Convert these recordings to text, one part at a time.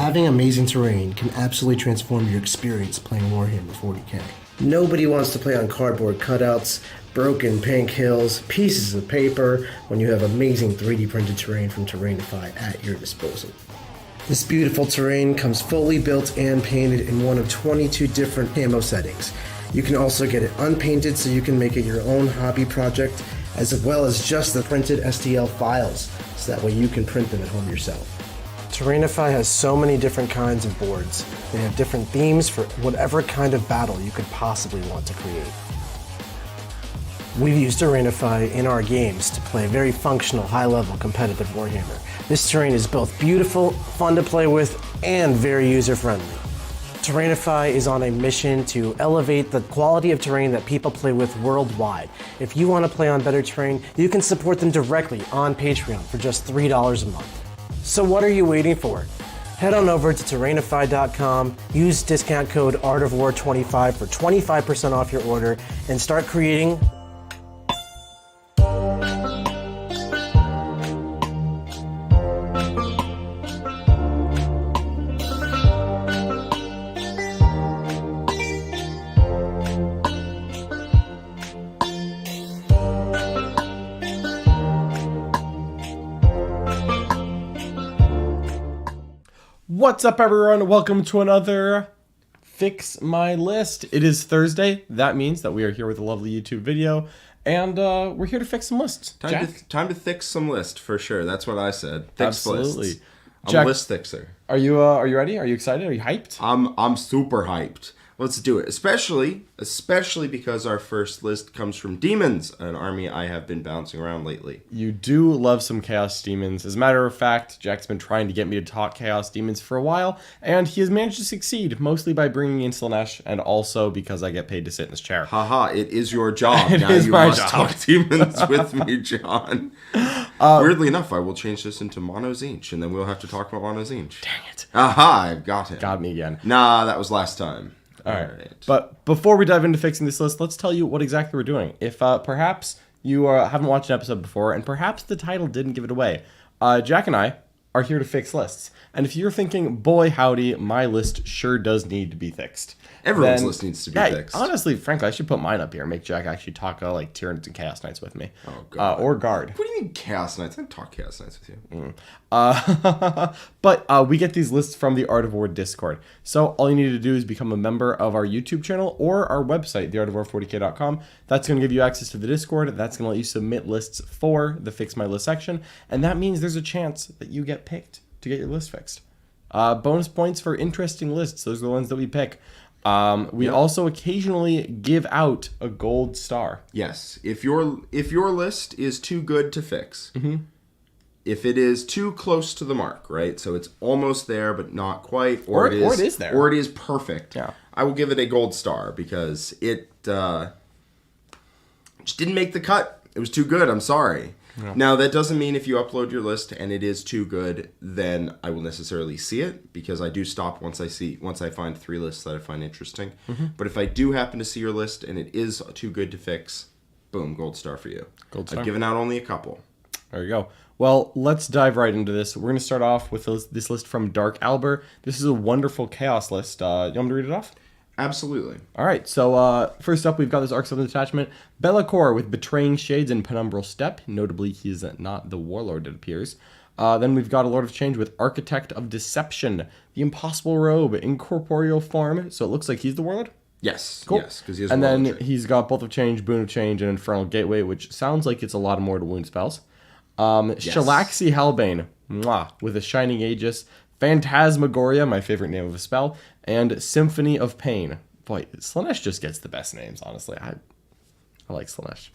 Having amazing terrain can absolutely transform your experience playing Warhammer 40k. Nobody wants to play on cardboard cutouts, broken pink hills, pieces of paper, when you have amazing 3D printed terrain from Terrainify at your disposal. This beautiful terrain comes fully built and painted in one of 22 different camo settings. You can also get it unpainted so you can make it your own hobby project, as well as just the printed STL files, so that way you can print them at home yourself. Terrainify has so many different kinds of boards. They have different themes for whatever kind of battle you could possibly want to create. We've used Terrainify in our games to play very functional, high-level competitive Warhammer. This terrain is both beautiful, fun to play with, and very user-friendly. Terrainify is on a mission to elevate the quality of terrain that people play with worldwide. If you want to play on better terrain, you can support them directly on Patreon for just $3 a month. So what are you waiting for? Head on over to Terrainify.com, use discount code ArtofWar25 for 25% off your order, and start creating What's up, everyone? Welcome to another Fix My List. It is Thursday. That means that we are here with a lovely YouTube video, and we're here to fix some lists. Time to fix some list for sure. That's what I said. Fix Absolutely. lists. I'm Jack, a list fixer. Are you ready? Are you excited? Are you hyped? I'm super hyped. Let's do it. Especially because our first list comes from Demons, an army I have been bouncing around lately. You do love some Chaos Demons. As a matter of fact, Jack's been trying to get me to talk Chaos Demons for a while, and he has managed to succeed, mostly by bringing in Slanesh, and also because I get paid to sit in this chair. Haha, it is your job. It now is you my must job. talk Demons with me, John. Weirdly enough, I will change this into Mono Zinch, and then we'll have to talk about Mono Zinch. Dang it. Aha, I've got him. Got me again. Nah, that was last time. All right. But before we dive into fixing this list, let's tell you what exactly we're doing. If perhaps you haven't watched an episode before, and perhaps the title didn't give it away, Jack and I are here to fix lists. And if you're thinking, boy howdy, my list sure does need to be fixed. Everyone's list needs to be fixed. Honestly, frankly, I should put mine up here and make Jack actually talk like Tyranids and Chaos Knights with me. Oh, God. Or Guard. What do you mean Chaos Knights? I don't talk Chaos Knights with you. But we get these lists from the Art of War Discord. So all you need to do is become a member of our YouTube channel or our website, theartofwar40k.com. That's going to give you access to the Discord. That's going to let you submit lists for the Fix My List section. And that means there's a chance that you get picked to get your list fixed. Bonus points for interesting lists. Those are the ones that we pick. We also occasionally give out a gold star. Yes, if your list is too good to fix, if it is too close to the mark, right? So it's almost there but not quite, or it is there, or it is perfect. Yeah. I will give it a gold star because it just didn't make the cut. It was too good. I'm sorry. Yeah. Now, that doesn't mean if you upload your list and it is too good, then I will necessarily see it, because I do stop once I find 3 lists that I find interesting. But if I do happen to see your list and it is too good to fix, boom, gold star for you. Gold star. I've given out only a couple. There you go. Well, let's dive right into this. We're going to start off with this list from Darkalber. This is a wonderful chaos list. You want me to read it off? Absolutely. All right, so first up, we've got this Arc 7 detachment, Be'lakor with Betraying Shades and Penumbral Step. Notably, he's not the Warlord, it appears. Then we've got a Lord of Change with Architect of Deception, the Impossible Robe, Incorporeal Form. So it looks like he's the Warlord? Yes. Cool. Yes, because he has. And then he's got Bolt of Change, Boon of Change, and Infernal Gateway, which sounds like it's a lot more to wound spells. Shalaxi Halbane, with a Shining Aegis, Phantasmagoria, my favorite name of a spell, and Symphony of Pain. Boy, Slanesh just gets the best names, honestly. I like Slanesh.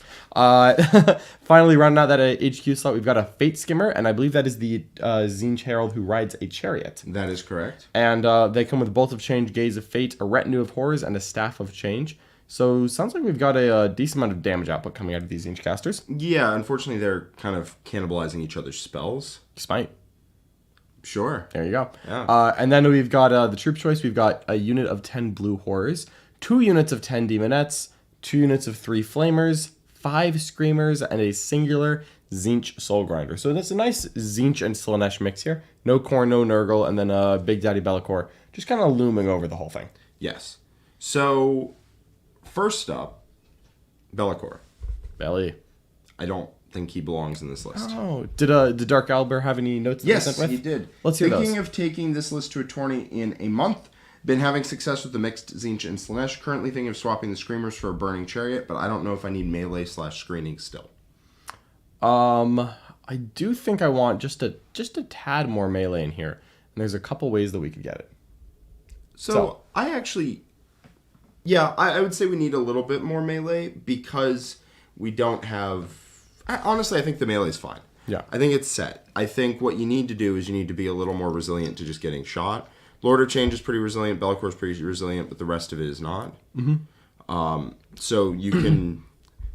Finally, rounding out that HQ slot, we've got a Fate Skimmer, and I believe that is the Zinj Herald who rides a chariot. That is correct. And they come with Bolt of Change, Gaze of Fate, a Retinue of Horrors, and a Staff of Change. So sounds like we've got a decent amount of damage output coming out of these Zinj casters. Yeah, unfortunately, they're kind of cannibalizing each other's spells. Smite. Sure. There you go. Yeah. And then we've got the troop choice. We've got a unit of 10 Blue Horrors, 2 units of 10 Demonettes, 2 units of 3 Flamers, 5 Screamers, and a singular Tzeentch Soul Grinder. So that's a nice Tzeentch and Slaanesh mix here. No Khorne, no Nurgle, and then Big Daddy Be'lakor just kind of looming over the whole thing. Yes. So, first up, Be'lakor. Belly. I don't think he belongs in this list. Oh, did Darkalber have any notes that Yes, he sent with? he did. Let's hear Thinking those. of taking this list to a tourney in a month. Been having success with the mixed Tzeentch and Slaanesh. Currently thinking of swapping the Screamers for a Burning Chariot, but I don't know if I need melee/screening still. I do think I want just a tad more melee in here. And there's a couple ways that we could get it. So I actually, I would say we need a little bit more melee because we don't have. Honestly, I think the melee is fine. Yeah. I think it's set. I think what you need to do is you need to be a little more resilient to just getting shot. Lord of Change is pretty resilient. Be'lakor is pretty resilient, but the rest of it is not. Mm-hmm. So you can.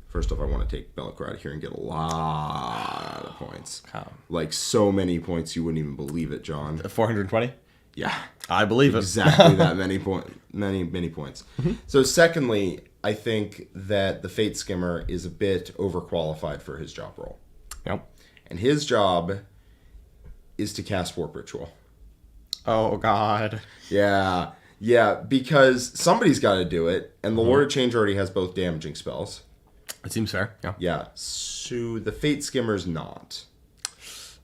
First off, I want to take Be'lakor out of here and get a lot of points. Like so many points you wouldn't even believe it, John. 420? Yeah. I believe it. Exactly that many points. Mm-hmm. So secondly, I think that the Fate Skimmer is a bit overqualified for his job role. Yep. And his job is to cast Warp Ritual. Oh, God. Yeah, because somebody's got to do it, and the Lord of Change already has both damaging spells. It seems fair, yeah. Yeah, so the Fate Skimmer's not.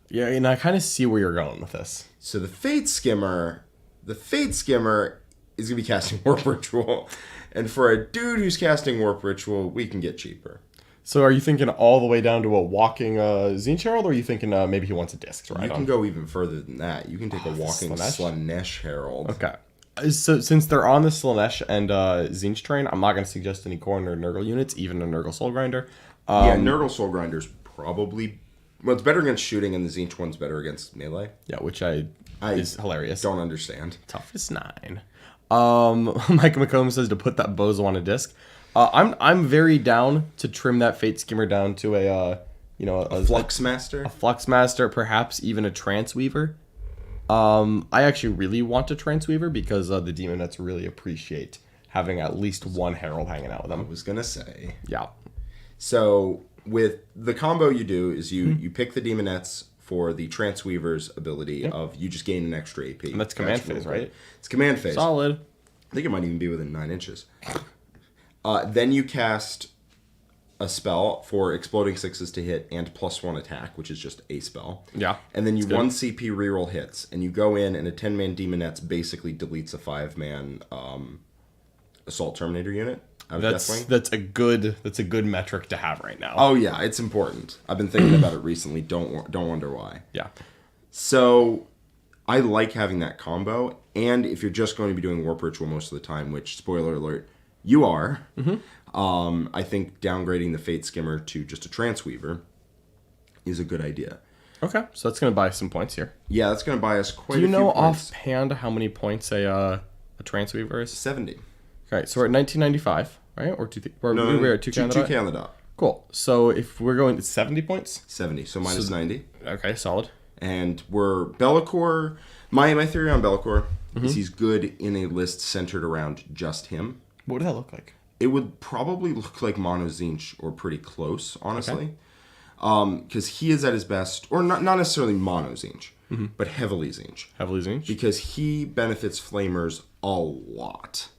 Yeah, and I kind of see where you're going with this. So the Fate Skimmer is going to be casting Warp Ritual. And for a dude who's casting Warp Ritual, we can get cheaper. So are you thinking all the way down to a walking Tzeentch Herald, or are you thinking maybe he wants a disc to ride on? You can go even further than that. You can take a walking Slaanesh Herald. Okay. So since they're on the Slaanesh and Tzeentch train, I'm not going to suggest any Khorne or Nurgle units, even a Nurgle Soul Grinder. Nurgle Soul Grinder's probably... Well, it's better against shooting, and the Tzeentch one's better against melee. Yeah, which is hilarious. Don't understand. Toughest 9. Mike McComb says to put that bozo on a disc. I'm very down to trim that Fate Skimmer down to a Flux Master? A Flux Master, perhaps even a Trance Weaver. I actually really want a Trance Weaver because the Demonettes really appreciate having at least one Herald hanging out with them. I was going to say. Yeah. So, with the combo you do is you pick the Demonettes for the Trance Weaver's ability of you just gain an extra AP. And that's command phase, right? It's command phase. Solid. I think it might even be within 9 inches. Then you cast a spell for exploding 6s to hit and +1 attack, which is just a spell. Yeah. And then you 1 CP reroll hits, and you go in, and a 10-man Demonettes basically deletes a 5-man Assault Terminator unit out of Deathwing. That's a good metric to have right now. Oh yeah, it's important. I've been thinking about it recently. Don't wonder why. Yeah. So I like having that combo, and if you're just going to be doing Warp Ritual most of the time, which, spoiler alert, you are, I think downgrading the Fate Skimmer to just a Trance Weaver is a good idea. Okay, so that's going to buy some points here. Yeah, that's going to buy us quite a few few points. Do you know points. offhand how many points a Trance Weaver is? 70. Okay, so we're at 1995, right? Or we're at 2K on the dot? 2K on the dot. Cool. So if we're going to 70 points? 70, so minus 90. Okay, solid. And we're Be'lakor. My theory on Be'lakor is he's good in a list centered around just him. What would that look like? It would probably look like Mono Tzeentch or pretty close, honestly. Because he is at his best, or not necessarily Mono Tzeentch, but heavily Tzeentch. Heavily Tzeentch? Because he benefits Flamers a lot.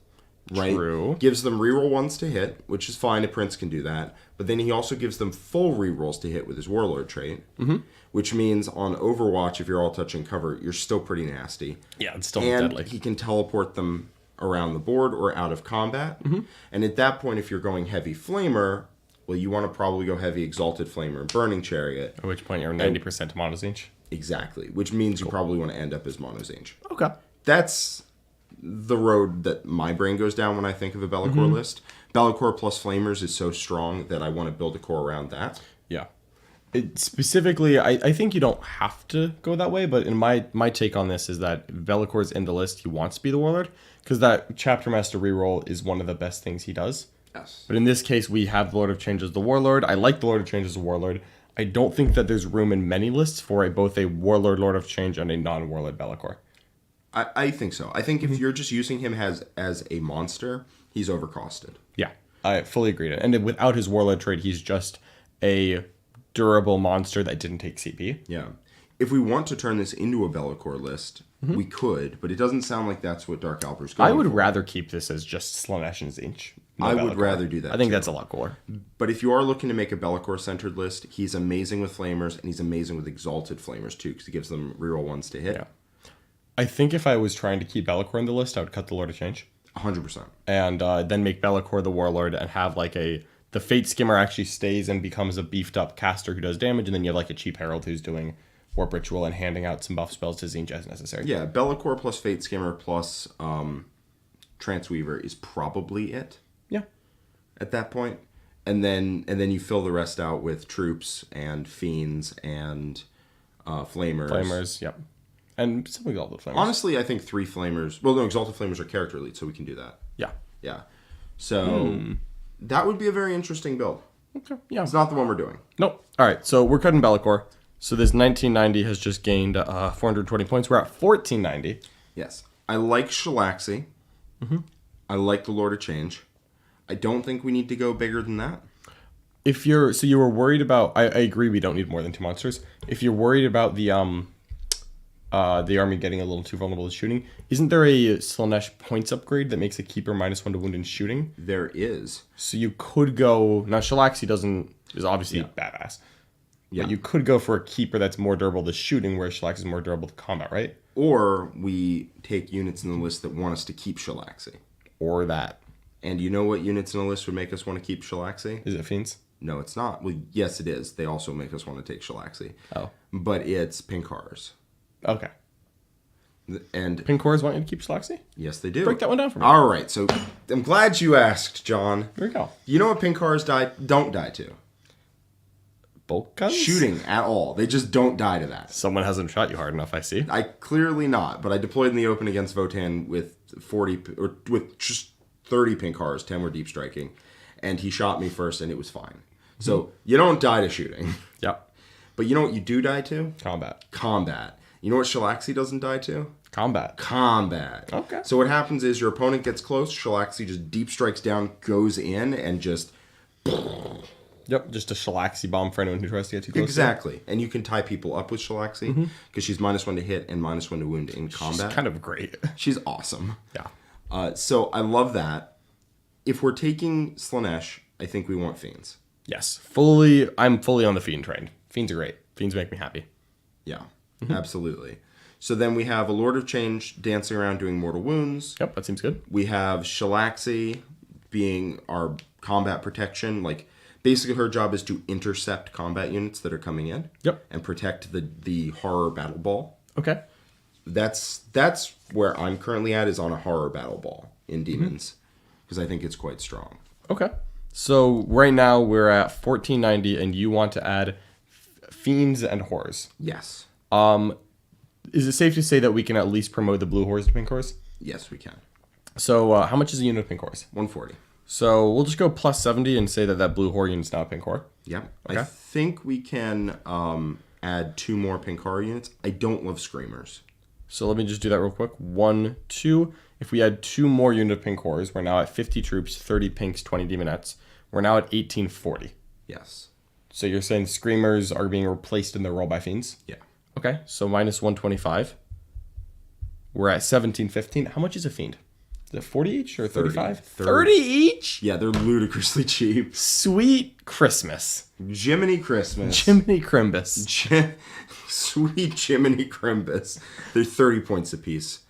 Right? True. Gives them reroll 1s to hit, which is fine. A Prince can do that. But then he also gives them full rerolls to hit with his Warlord trait. Which means on Overwatch, if you're all touching cover, you're still pretty nasty. Yeah, it's still and deadly. He can teleport them around the board or out of combat. And at that point, if you're going heavy Flamer, well, you want to probably go heavy Exalted Flamer and Burning Chariot. At which point you're 90% Mono Tzeentch. Exactly. Which means you probably want to end up as Mono Tzeentch. Okay. That's the road that my brain goes down when I think of a Be'lakor list. Be'lakor plus Flamers is so strong that I want to build a core around that. Yeah. Specifically, I think you don't have to go that way, but in my take on this is that Be'lakor's in the list. He wants to be the Warlord, because that Chapter Master reroll is one of the best things he does. Yes. But in this case, we have the Lord of Change as the Warlord. I like the Lord of Change as the Warlord. I don't think that there's room in many lists for both a Warlord Lord of Change and a non-Warlord Be'lakor. I think so. I think if you're just using him as a monster, he's overcosted. Yeah, I fully agree. And without his Warlord trait, he's just a durable monster that didn't take CP. Yeah. If we want to turn this into a Be'lakor list, we could, but it doesn't sound like that's what Darkalber's going I would for. rather keep this as just Slaanesh and Tzeentch. I would rather do that, I think too. that's a lot cooler. But if you are looking to make a Be'lakor-centered list, he's amazing with Flamers, and he's amazing with Exalted Flamers, too, because he gives them reroll ones to hit. Yeah. I think if I was trying to keep Be'lakor in the list, I would cut the Lord of Change. 100%. And then make Be'lakor the Warlord and have like the Fate Skimmer actually stays and becomes a beefed up caster who does damage, and then you have like a cheap Herald who's doing Warp Ritual and handing out some buff spells to Tzeentch as necessary. Yeah, Be'lakor plus Fate Skimmer plus Transweaver is probably it. Yeah. At that point. And then you fill the rest out with troops and fiends and flamers. Flamers, yep. And some exalted flamers. Honestly, I think 3 flamers. Well, no, exalted flamers are character elite, so we can do that. Yeah. Yeah. So that would be a very interesting build. Okay. Yeah. It's not the one we're doing. Nope. All right. So we're cutting Be'lakor. So this 1990 has just gained 420 points. We're at 1490. Yes. I like Shalaxi. I like the Lord of Change. I don't think we need to go bigger than that. If you're you were worried about, I agree we don't need more than 2 monsters. If you're worried about the army getting a little too vulnerable to shooting, isn't there a Slaanesh points upgrade that makes a keeper -1 to wound and shooting? There is. So you could go now. Shalaxi is obviously badass. Yeah. But you could go for a keeper that's more durable to shooting, whereas Shalaxi is more durable to combat, right? Or we take units in the list that want us to keep Shalaxi. Or that. And you know what units in the list would make us want to keep Shalaxi? Is it Fiends? No, it's not. Well, yes, it is. They also make us want to take Shalaxi. Oh. But it's Pinkars. Okay. And Pinkors want you to keep Shalaxi? yes, they do. Break that one down for me. All right. So I'm glad you asked, John. There we go. You know what Pinkars don't die to? Bulk guns? Shooting at all. They just don't die to that. Someone hasn't shot you hard enough, I see. I clearly not, but I deployed in the open against Votan with 40 or with just 30 Pinkars, 10 were deep striking, and he shot me first and it was fine. So you don't die to shooting. Yep. But you know what you do die to? Combat. Combat. You know what Shalaxi doesn't die to? Combat. Combat. Okay. So what happens is your opponent gets close, Shalaxi just deep strikes down, goes in, and just... Yep, just a Shalaxi bomb for anyone who tries to get too close. Exactly. And you can tie people up with Shalaxi, because she's -1 to hit and -1 to wound in combat. It's kind of great. She's awesome. Yeah. So I love that. If we're taking Slaanesh, I think we want Fiends. Yes. I'm fully on the Fiend train. Fiends are great. Fiends make me happy. Yeah, absolutely. So then we have a Lord of Change dancing around doing mortal wounds. Yep, that seems good. We have Shalaxi being our combat protection. Like, basically her job is to intercept combat units that are coming in. Yep. And protect the horror battle ball. Okay. That's where I'm currently at, is on a horror battle ball in Demons. Because I think it's quite strong. Okay. So right now we're at 1490 and you want to add Fiends and Horrors. Yes. Is it safe to say that we can at least promote the blue Horrors to pink Horrors? Yes, we can. So how much is a unit of pink Horrors? 140. So we'll just go plus 70 and say that blue Horror unit's now a pink Horror. Yeah. Okay. I think we can add 2 more Pinkara units. I don't love Screamers. So let me just do that real quick. 1, 2. If we add 2 more unit of pink Horrors, we're now at 50 troops, 30 pinks, 20 demonettes. We're now at 1840. Yes. So you're saying Screamers are being replaced in their role by Fiends? Yeah. Okay, so minus 125. We're at 1715. How much is a Fiend? Is it 40 each or 35? 30 each? Yeah, they're ludicrously cheap. Sweet Christmas. Jiminy Christmas. Jiminy Crimbus. Sweet Jiminy Crimbus. They're 30 points apiece.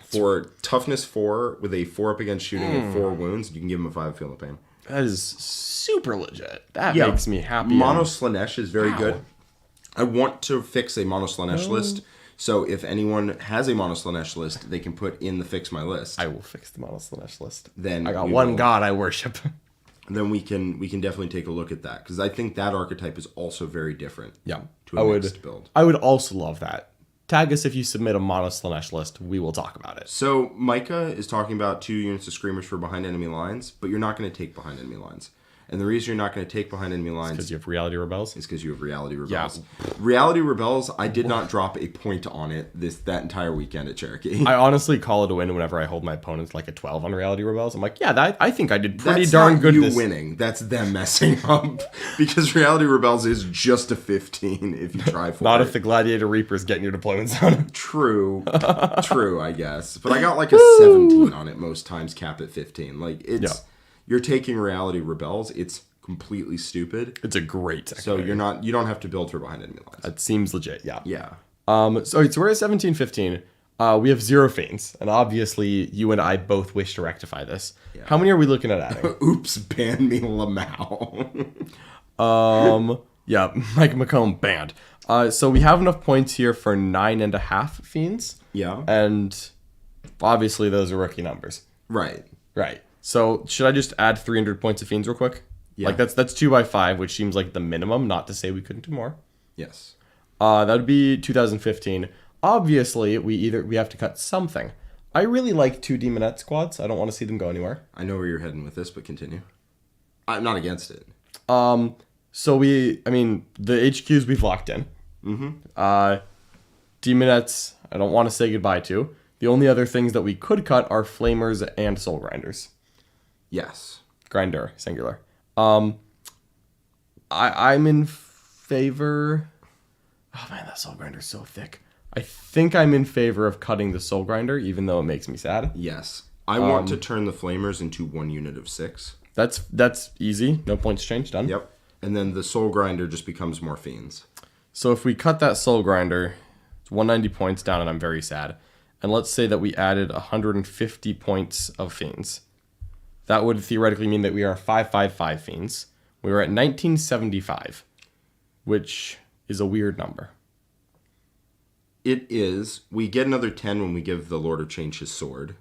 For toughness 4 with a 4 up against shooting and 4 wounds, you can give them a 5 feel of pain. That is super legit. That makes me happy. Mono Slaanesh is very good. I want to fix a Mono Slaanesh list. So if anyone has a Mono Slaanesh list, they can put in the fix my list. I will fix the Mono Slaanesh list. Then I got we one will. god I worship. Then we can definitely take a look at that, because I think that archetype is also very different. Yeah, To a mixed build. I would also love that. Tag us if you submit a Mono Slaanesh list. We will talk about it. So Micah is talking about 2 units of Screamers for behind enemy lines, but you're not going to take behind enemy lines. And the reason you're not going to take behind enemy lines Because you have Reality Rebels. is because you have Reality Rebels. Yeah. Reality Rebels, I did not drop a point on it that entire weekend at Cherokee. I honestly call it a win whenever I hold my opponents like a 12 on Reality Rebels. I'm like, yeah, I think I did pretty That's darn not good. You winning. That's them messing up. Because Reality Rebels is just a 15 if you try for Not it. if the Gladiator Reaper's getting your deployments on. True, I guess. But I got like a 17 on it most times, cap at 15. Like it's you're taking Reality Rebels. It's completely stupid. It's a great So you don't have to build for behind enemy lines. That seems legit. Yeah. Yeah. So we're at 17-15. We have 0 fiends, and obviously you and I both wish to rectify this. Yeah. How many are we looking at adding? Oops, ban me Lamau. Yeah, Mike McComb banned. So we have enough points here for 9.5 fiends. Yeah. And obviously those are rookie numbers. Right. Right. So should I just add 300 points of fiends real quick? Yeah. Like that's 2 by 5, which seems like the minimum, not to say we couldn't do more. Yes. That would be 2015. Obviously, we have to cut something. I really like 2 Demonette squads. I don't want to see them go anywhere. I know where you're heading with this, but continue. I'm not against it. So the HQs we've locked in. Mm-hmm. Demonettes, I don't want to say goodbye to. The only other things that we could cut are Flamers and Soul Grinders. Yes. Grinder, singular. I'm in favor... Oh man, that Soul Grinder's so thick. I think I'm in favor of cutting the Soul Grinder, even though it makes me sad. Yes. I want to turn the Flamers into 1 unit of 6. That's easy. No points changed. Done. Yep. And then the Soul Grinder just becomes more fiends. So if we cut that Soul Grinder, it's 190 points down, and I'm very sad. And let's say that we added 150 points of fiends. That would theoretically mean that we are 555 fiends. We were at 1975, which is a weird number. It is. We get another 10 when we give the Lord of Change his sword.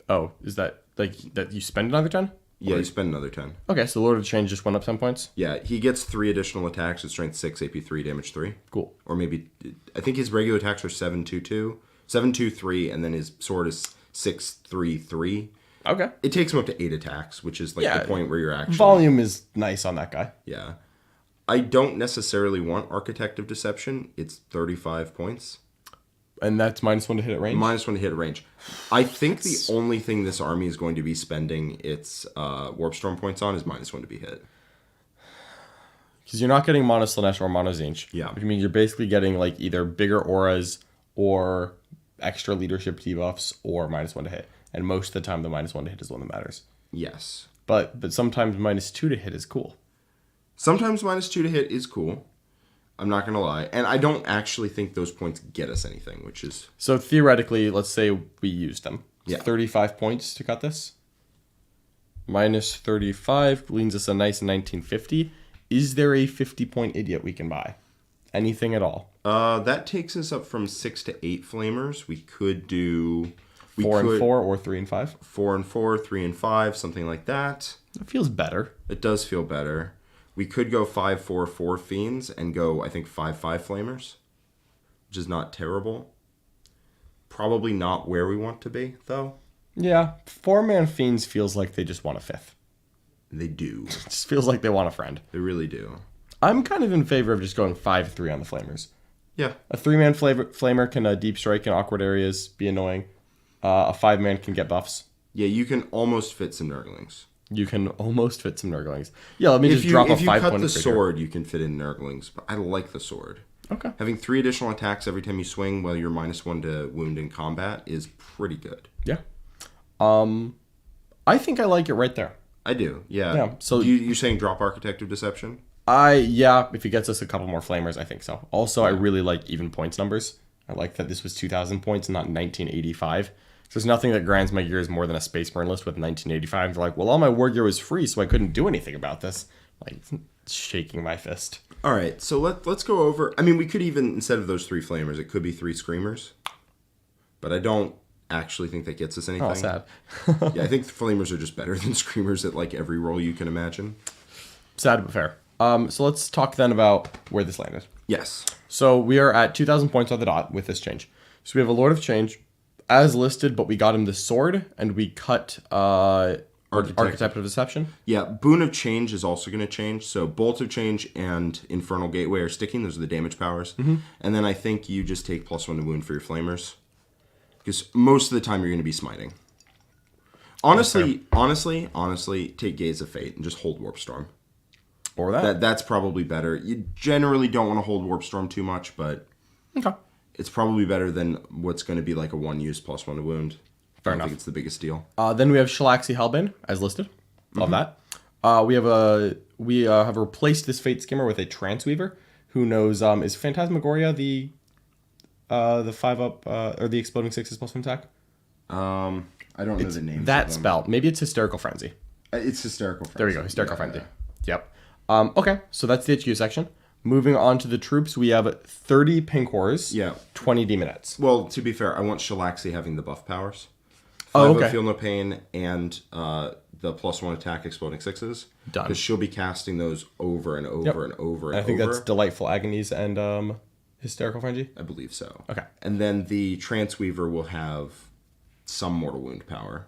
Oh, is that like that you spend another 10? Yeah, you spend another 10. Okay, so the Lord of Change just went up 10 points? Yeah, he gets 3 additional attacks at strength 6, AP 3, damage 3. Cool. Or maybe, I think his regular attacks are 7-2-2, 7-2-3, and then his sword is 6-3-3. Okay. It takes him up to 8 attacks, which is like the point where you're actually... Volume is nice on that guy. Yeah. I don't necessarily want Architect of Deception. It's 35 points. And that's -1 to hit at range? -1 to hit at range. I think the only thing this army is going to be spending its Warp Storm points on is -1 to be hit. Because you're not getting Mono Slanesh or Mono Zinch. Yeah. Which means you're basically getting like either bigger auras or extra leadership debuffs or -1 to hit. And most of the time the -1 to hit is the one that matters. Yes. But sometimes -2 to hit is cool. Sometimes -2 to hit is cool. I'm not going to lie. And I don't actually think those points get us anything, which is... So theoretically, let's say we used them. Yeah. 35 points to cut this. -35 leaves us a nice 1950. Is there a 50-point idiot we can buy? Anything at all? That takes us up from 6 to 8 flamers. We could do... 4 and 4 or 3 and 5? 4 and 4, 3 and 5, something like that. It feels better. It does feel better. We could go 5-4-4 fiends and go, I think, 5-5 flamers, which is not terrible. Probably not where we want to be, though. Yeah, 4-man fiends feels like they just want a 5th. They do. It just feels like they want a friend. They really do. I'm kind of in favor of just going 5-3 on the flamers. Yeah. A 3-man flamer can deep strike in awkward areas, be annoying. A 5-man can get buffs. Yeah, you can almost fit some Nurglings. You can almost fit some Nurglings. Yeah, let me just drop a 5-point If you cut the sword, you can fit in Nurglings, but I like the sword. Okay. Having 3 additional attacks every time you swing while you're -1 to wound in combat is pretty good. Yeah. I think I like it right there. I do, yeah. Yeah, so you're saying drop Architect of Deception? Yeah, if he gets us a couple more flamers, I think so. Also, I really like even points numbers. I like that this was 2,000 points and not 1985. So there's nothing that grinds my gears more than a Space Marine list with 1985. They're like, well, all my war gear was free, so I couldn't do anything about this. Like, shaking my fist. All right, so let's go over... I mean, we could even, instead of those 3 flamers, it could be 3 screamers. But I don't actually think that gets us anything. Oh, sad. Yeah, I think the flamers are just better than screamers at, like, every roll you can imagine. Sad but fair. So let's talk then about where this landed. Yes. So we are at 2,000 points on the dot with this change. So we have a Lord of Change as listed, but we got him the sword, and we cut Archetype of Deception. Yeah, Boon of Change is also going to change. So Bolt of Change and Infernal Gateway are sticking. Those are the damage powers. And then I think you just take +1 to wound for your flamers. Because most of the time you're going to be smiting. Honestly, take Gaze of Fate and just hold Warp Storm. Or that. That's probably better. You generally don't want to hold Warp Storm too much, but it's probably better than what's going to be like a 1-use +1 to wound. Fair I don't enough. think it's the biggest deal. Then we have Shalaxi Hellbane as listed. Love that. We have replaced this Fate Skimmer with a Transweaver, who knows is Phantasmagoria the 5-up or the Exploding 6's +1 attack. I don't know the name. That spell. Maybe it's Hysterical Frenzy. It's Hysterical Frenzy. There we go. Hysterical Frenzy. Yep. Okay, so that's the HQ section. Moving on to the troops, we have 30 Pink Horrors. 20 Demonettes. Well, to be fair, I want Shalaxi having the buff powers. 5 Feel No Pain and the +1 attack Exploding 6's. Done. Because she'll be casting those over and over and over and I think over. that's Delightful Agonies and Hysterical Frenzy. I believe so. Okay. And then the Transweaver will have some Mortal Wound power.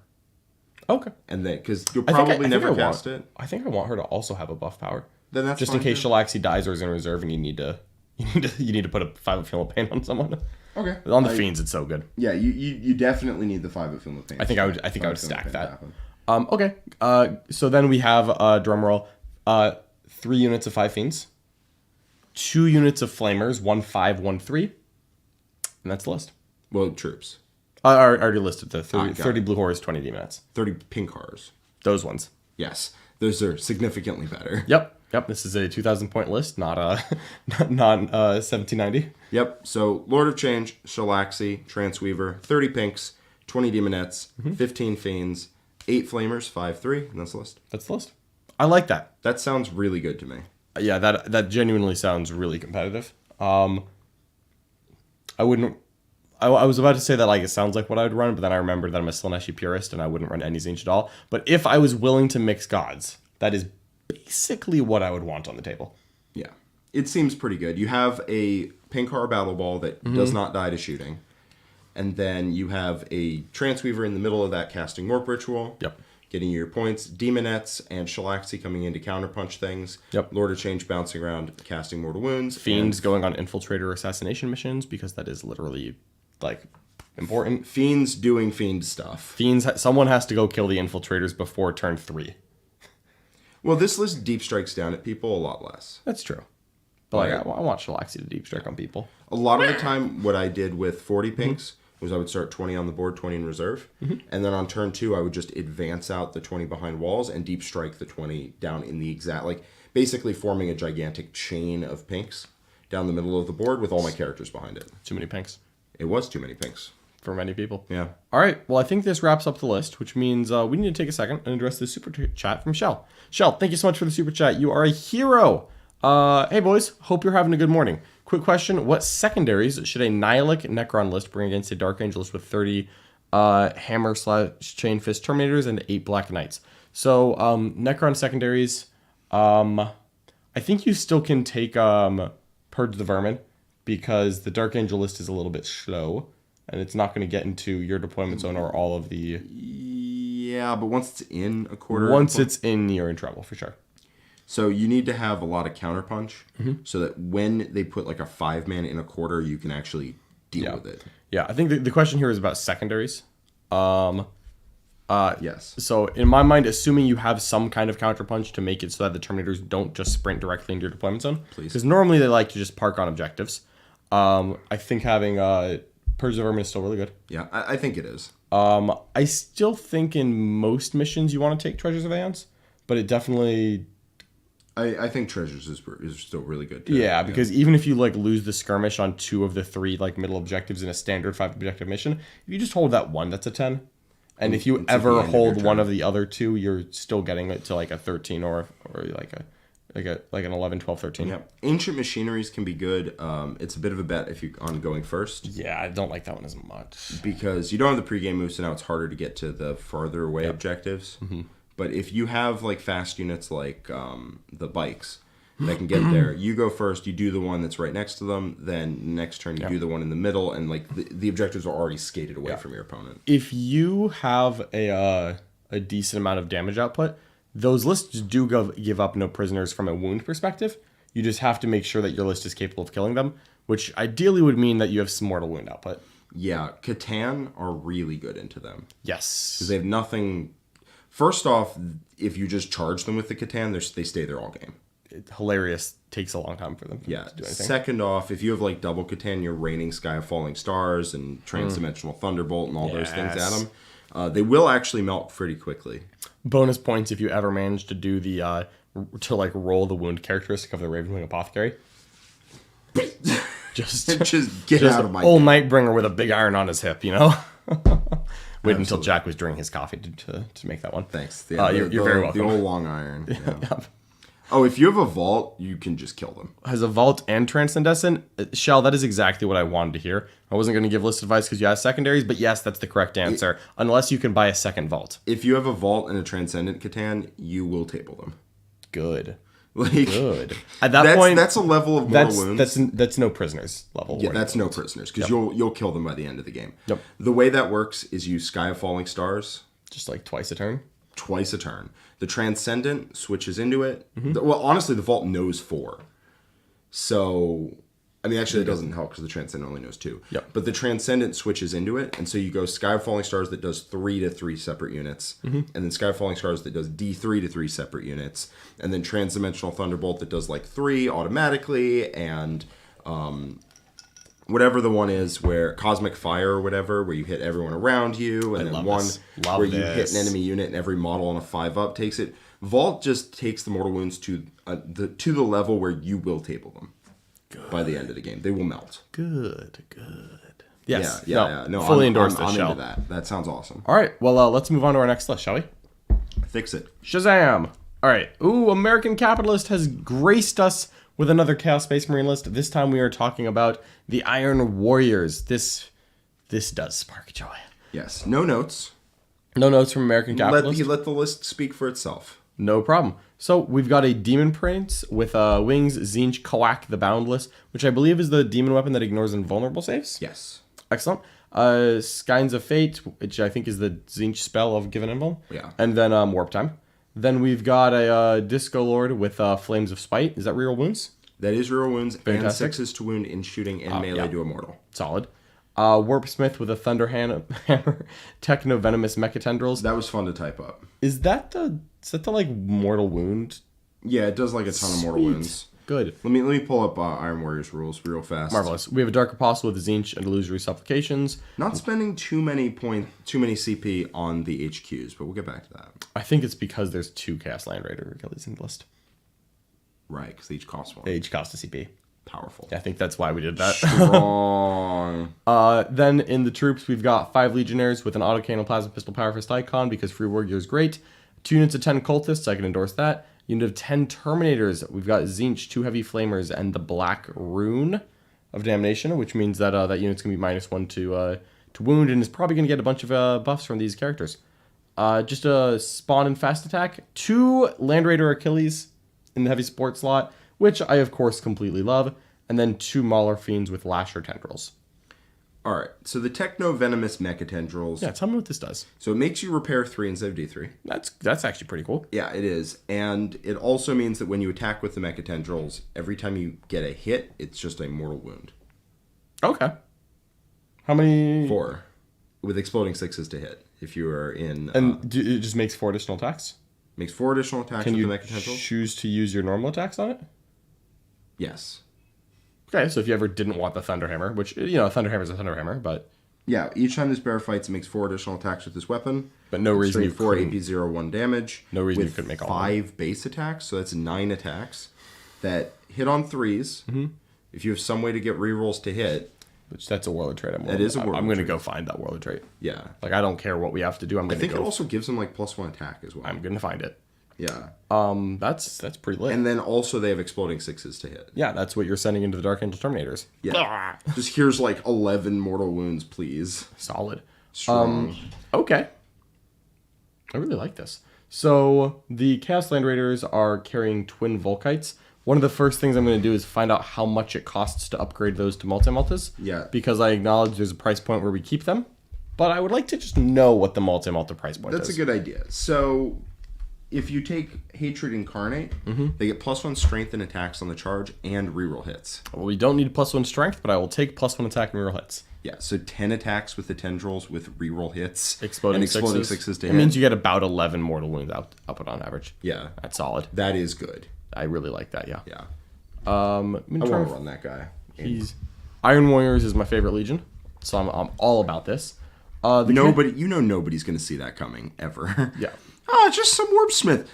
Okay. And then, because you'll probably never cast it. I think I want her to also have a buff power. Then that's just fine in case too. Shalaxi dies or is in reserve and you need to put a 5 of Feel No Pain on someone. Okay. On the Fiends, it's so good. Yeah, you definitely need the 5 of Feel No Pain. I think I would stack that. Okay. So then we have drumroll, 3 units of 5 Fiends, 2 units of Flamers, 1 5, 1 3, and that's the list. Well, troops. I already listed the 30 Blue Horrors, 20 Demonettes. 30 Pink Horrors. Those ones. Yes, those are significantly better. Yep. This is a 2,000 point list, not 1790. Yep. So Lord of Change, Shalaxi, Transweaver, 30 Pinks, 20 Demonettes, 15 Fiends, 8 Flamers, 5 3, and that's the list. That's the list. I like that. That sounds really good to me. Yeah, that genuinely sounds really competitive. I was about to say that like it sounds like what I would run, but then I remembered that I'm a Slaneshi purist and I wouldn't run any Zinch at all. But if I was willing to mix gods, that is basically what I would want on the table. Yeah. It seems pretty good. You have a Pink Horror Battle Ball that does not die to shooting. And then you have a Transweaver in the middle of that casting Warp Ritual. Yep. Getting your points. Demonettes and Shalaxi coming in to counterpunch things. Yep. Lord of Change bouncing around, casting Mortal Wounds. Fiends going on infiltrator assassination missions because that is literally like important. Fiends doing fiend stuff. Fiends, someone has to go kill the infiltrators before turn 3. Well, this list deep strikes down at people a lot less. That's true. But like, I want Shalaxi to deep strike on people. A lot of the time, what I did with 40 pinks was I would start 20 on the board, 20 in reserve. And then on turn 2, I would just advance out the 20 behind walls and deep strike the 20 down in the exact, like, basically forming a gigantic chain of pinks down the middle of the board with all my characters behind it. Too many pinks. It was too many pinks. For many people. Yeah. All right. Well, I think this wraps up the list, which means we need to take a second and address the super chat from Shell. Shell, thank you so much for the super chat. You are a hero. Hey, boys. Hope you're having a good morning. Quick question. What secondaries should a Nihilic Necron list bring against a Dark Angel list with 30 Hammer/Chain Fist Terminators and 8 Black Knights? So, Necron secondaries, I think you still can take Purge the Vermin because the Dark Angel list is a little bit slow. And it's not going to get into your deployment zone or all of the... Yeah, but once it's in a quarter... Once it's in, you're in trouble, for sure. So you need to have a lot of counterpunch so that when they put like a 5-man in a quarter, you can actually deal with it. Yeah, I think the question here is about secondaries. Yes. So in my mind, assuming you have some kind of counterpunch to make it so that the Terminators don't just sprint directly into your deployment zone. Please. Because normally they like to just park on objectives. I think having... Purge the Vermin is still really good. Yeah, I think it is. I still think in most missions you want to take Treasures of Aeons, but it definitely... I think Treasures is still really good too. Yeah, because even if you like lose the skirmish on 2 of the 3 like middle objectives in a standard 5 objective mission, if you just hold that one, that's a 10. And if you ever hold one of the other 2, you're still getting it to like a 13 or like an 11, 12, 13. Yeah. Ancient Machineries can be good. It's a bit of a bet if you're on going first. Yeah, I don't like that one as much. Because you don't have the pregame moves, so now it's harder to get to the farther away objectives. But if you have like fast units like the bikes that can get there, you go first, you do the one that's right next to them, then next turn you do the one in the middle, and like the objectives are already skated away from your opponent. If you have a a decent amount of damage output. Those lists do give up no prisoners from a wound perspective. You just have to make sure that your list is capable of killing them, which ideally would mean that you have some mortal wound output. Yeah, Catan are really good into them. Yes. Because they have nothing... First off, if you just charge them with the Catan, they stay there all game. Hilarious. Takes a long time for them to do anything. Second off, if you have like double Catan, you're raining Sky of Falling Stars and Transdimensional Thunderbolt and all those things at them. They will actually melt pretty quickly. Bonus points if you ever manage to do the roll the wound characteristic of the Ravenwing Apothecary. just get out of my old Nightbringer with a big iron on his hip, you know. Wait until Jack was drinking his coffee to make that one. Thanks. You're very welcome. The old long iron. Yeah. Oh, if you have a vault, you can just kill them. Has a vault and transcendescent? Shell, that is exactly what I wanted to hear. I wasn't going to give list advice because you asked secondaries, but yes, that's the correct answer. Unless you can buy a second vault. If you have a vault and a transcendent Catan, you will table them. Good. Good. At that point, that's a level of mortal wounds. That's no prisoners level. Yeah, that's no prisoners because you'll kill them by the end of the game. Yep. The way that works is you Sky of Falling Stars. Just like twice a turn. Twice a turn. The Transcendent switches into it. Well, honestly, the Vault knows 4. So, I mean, actually, it doesn't help because the Transcendent only knows 2. Yep. But the Transcendent switches into it, and so you go Sky of Falling Stars that does 3 to 3 separate units, and then Sky of Falling Stars that does D3 to 3 separate units, and then Transdimensional Thunderbolt that does like 3 automatically, and whatever the one is where Cosmic Fire or whatever, where you hit everyone around you, and then one where you hit an enemy unit and every model on a 5-up takes it. Vault just takes the mortal wounds to the level where you will table them. Good. By the end of the game. They will melt. Good. Yes. Yeah. No, fully endorse this I'm shell. into that. That sounds awesome. All right. Well, let's move on to our next list, shall we? Fix it. Shazam! All right. Ooh, American Capitalist has graced us with another Chaos Space Marine list. This time we are talking about the Iron Warriors. This does spark joy. Yes. No notes. No notes from American Capitalist. Let the list speak for itself. No problem. So we've got a Demon Prince with wings, Zinch, Kawak the Boundless, which I believe is the demon weapon that ignores invulnerable saves. Yes. Excellent. Skynes of Fate, which I think is the Zinch spell of Given Invul. Yeah. And then Warp Time. Then we've got a Disco Lord with Flames of Spite. Is that reroll wounds? That is reroll wounds. Fantastic. And 6 to wound in shooting and melee to immortal. Solid. Warpsmith with a Thunder Hammer, Techno Venomous Mechatendrils. That was fun to type up. Is that the like mortal wound? Yeah, it does like a ton of mortal wounds. Good. Let me pull up Iron Warriors rules real fast. Marvelous. We have a Dark Apostle with Zinch and Illusory Supplications. Not spending too many CP on the HQs, but we'll get back to that. I think it's because there's 2 Chaos Land Raider Achilles in the list. Right, because they each cost 1. They each cost a CP. Powerful. I think that's why we did that. Strong. Then in the troops, we've got 5 Legionnaires with an autocannon plasma pistol power fist icon because free war gear is great. 2 units of 10 cultists, I can endorse that. Unit of 10 Terminators, we've got Zinch, 2 Heavy Flamers, and the Black Rune of Damnation, which means that that unit's going to be -1 to wound and is probably going to get a bunch of buffs from these characters. Just a spawn and fast attack. 2 Land Raider Achilles in the heavy support slot, which I, of course, completely love. And then 2 Mauler Fiends with Lasher Tendrils. All right, so the Techno Venomous Mechatendrils. Yeah, tell me what this does. So it makes you repair 3 instead of D3. That's actually pretty cool. Yeah, it is. And it also means that when you attack with the Mechatendrils, every time you get a hit, it's just a mortal wound. Okay. How many? 4. With exploding 6s to hit. If you are in... And it just makes 4 additional attacks? Makes 4 additional attacks with the Mechatendrils. Can you choose to use your normal attacks on it? Yes. Okay, so if you ever didn't want the Thunderhammer, which, Thunderhammer's a Thunderhammer, but... Yeah, each time this bear fights, it makes 4 additional attacks with this weapon. But no reason you 4 couldn't... AP01 damage. No reason with you couldn't make all 5 base attacks, so that's 9 attacks that hit on 3s. Mm-hmm. If you have some way to get rerolls to hit... Which, that's a warlord trait. I'm going to go find that warlord trait. Yeah. Like, I don't care what we have to do. I think it also gives them, like, +1 attack as well. I'm going to find it. Yeah. That's pretty lit. And then also they have exploding 6s to hit. Yeah, that's what you're sending into the Dark Angel Terminators. Yeah. Just here's like 11 mortal wounds, please. Solid. Strong. Okay. I really like this. So the Chaos Land Raiders are carrying twin Volkites. One of the first things I'm going to do is find out how much it costs to upgrade those to multi-multis. Yeah. Because I acknowledge there's a price point where we keep them. but I would like to just know what the multi-multi price point That's is. a good idea. So, if you take Hatred Incarnate, they get +1 strength and attacks on the charge and reroll hits. Well, we don't need +1 strength, but I will take +1 attack and reroll hits. Yeah, so 10 attacks with the tendrils with reroll hits. Exploding sixes to It hit. means you get about 11 mortal wounds output on average. Yeah. That's solid. That is good. I really like that, yeah. Yeah. I I want to run that guy. Iron Warriors is my favorite legion, so I'm all about this. Nobody's going to see that coming, ever. Yeah. Oh, it's just some Warpsmith.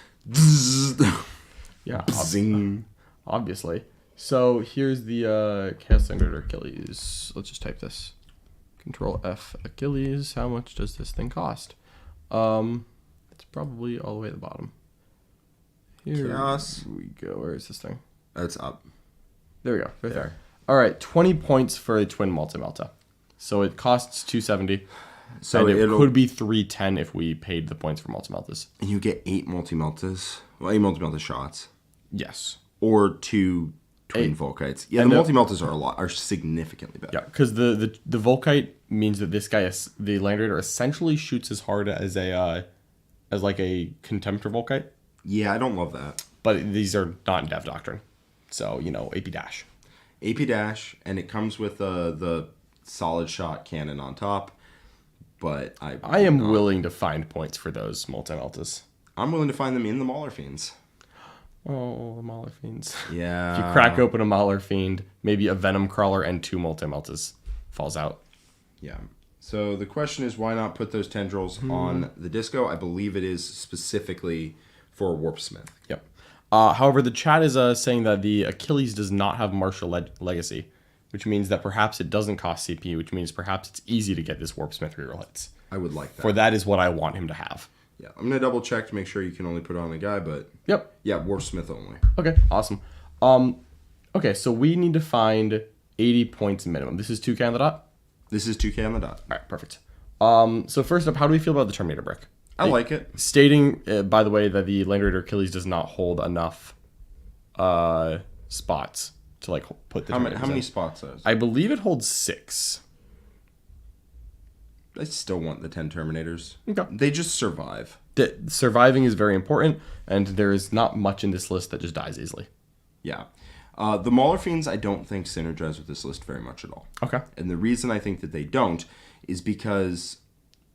Yeah, Zing. obviously. So here's the Chaos Standard Achilles. Let's just type this. Control F Achilles. How much does this thing cost? It's probably all the way at the bottom. Here Chaos. we go. Where is this thing? That's up. There we go. Right there. All right, 20 points for a twin multi-melta. So it costs 270. So and it it'll- could be 310 if we paid the points for multi-meltas. And you get 8 multi-meltas. Well, 8 multi-melta shots. Yes. Or 2 twin Volkites. Yeah, And the the- multi-meltas are significantly better. Yeah, because the Volkite means that this guy, the Land Raider, essentially shoots as hard as a Contemptor Volkite. Yeah, I don't love that. But these are not in Dev Doctrine. So, AP dash. AP dash, and it comes with the solid shot cannon on top. But I am willing to find points for those multi-meltas. I'm willing to find them in the Mauler Fiends. Oh, the Mauler Fiends. Yeah. If you crack open a Mauler Fiend, maybe a Venom Crawler and 2 multi-meltas falls out. Yeah. So the question is, why not put those tendrils on the disco? I believe it is specifically for Warpsmith. Yep. However, the chat is saying that the Achilles does not have Martial Legacy, which means that perhaps it doesn't cost CP, which means perhaps it's easy to get this Warpsmith reroll hits. I would like that. For that is what I want him to have. Yeah, I'm going to double check to make sure you can only put it on a guy, but... Yep. Yeah, Warpsmith only. Okay, awesome. Okay, so we need to find 80 points minimum. This is 2K on the dot? This is 2K on the dot. All right, perfect. So first up, how do we feel about the Terminator brick? I like it. Stating, by the way, that the Land Raider Achilles does not hold enough spots to put the How Terminators many in. spots is? I believe it holds 6. I still want the 10 Terminators. Okay. They just survive. Surviving is very important, and there is not much in this list that just dies easily. Yeah. The Mauler Fiends, I don't think synergize with this list very much at all. Okay. And the reason I think that they don't is because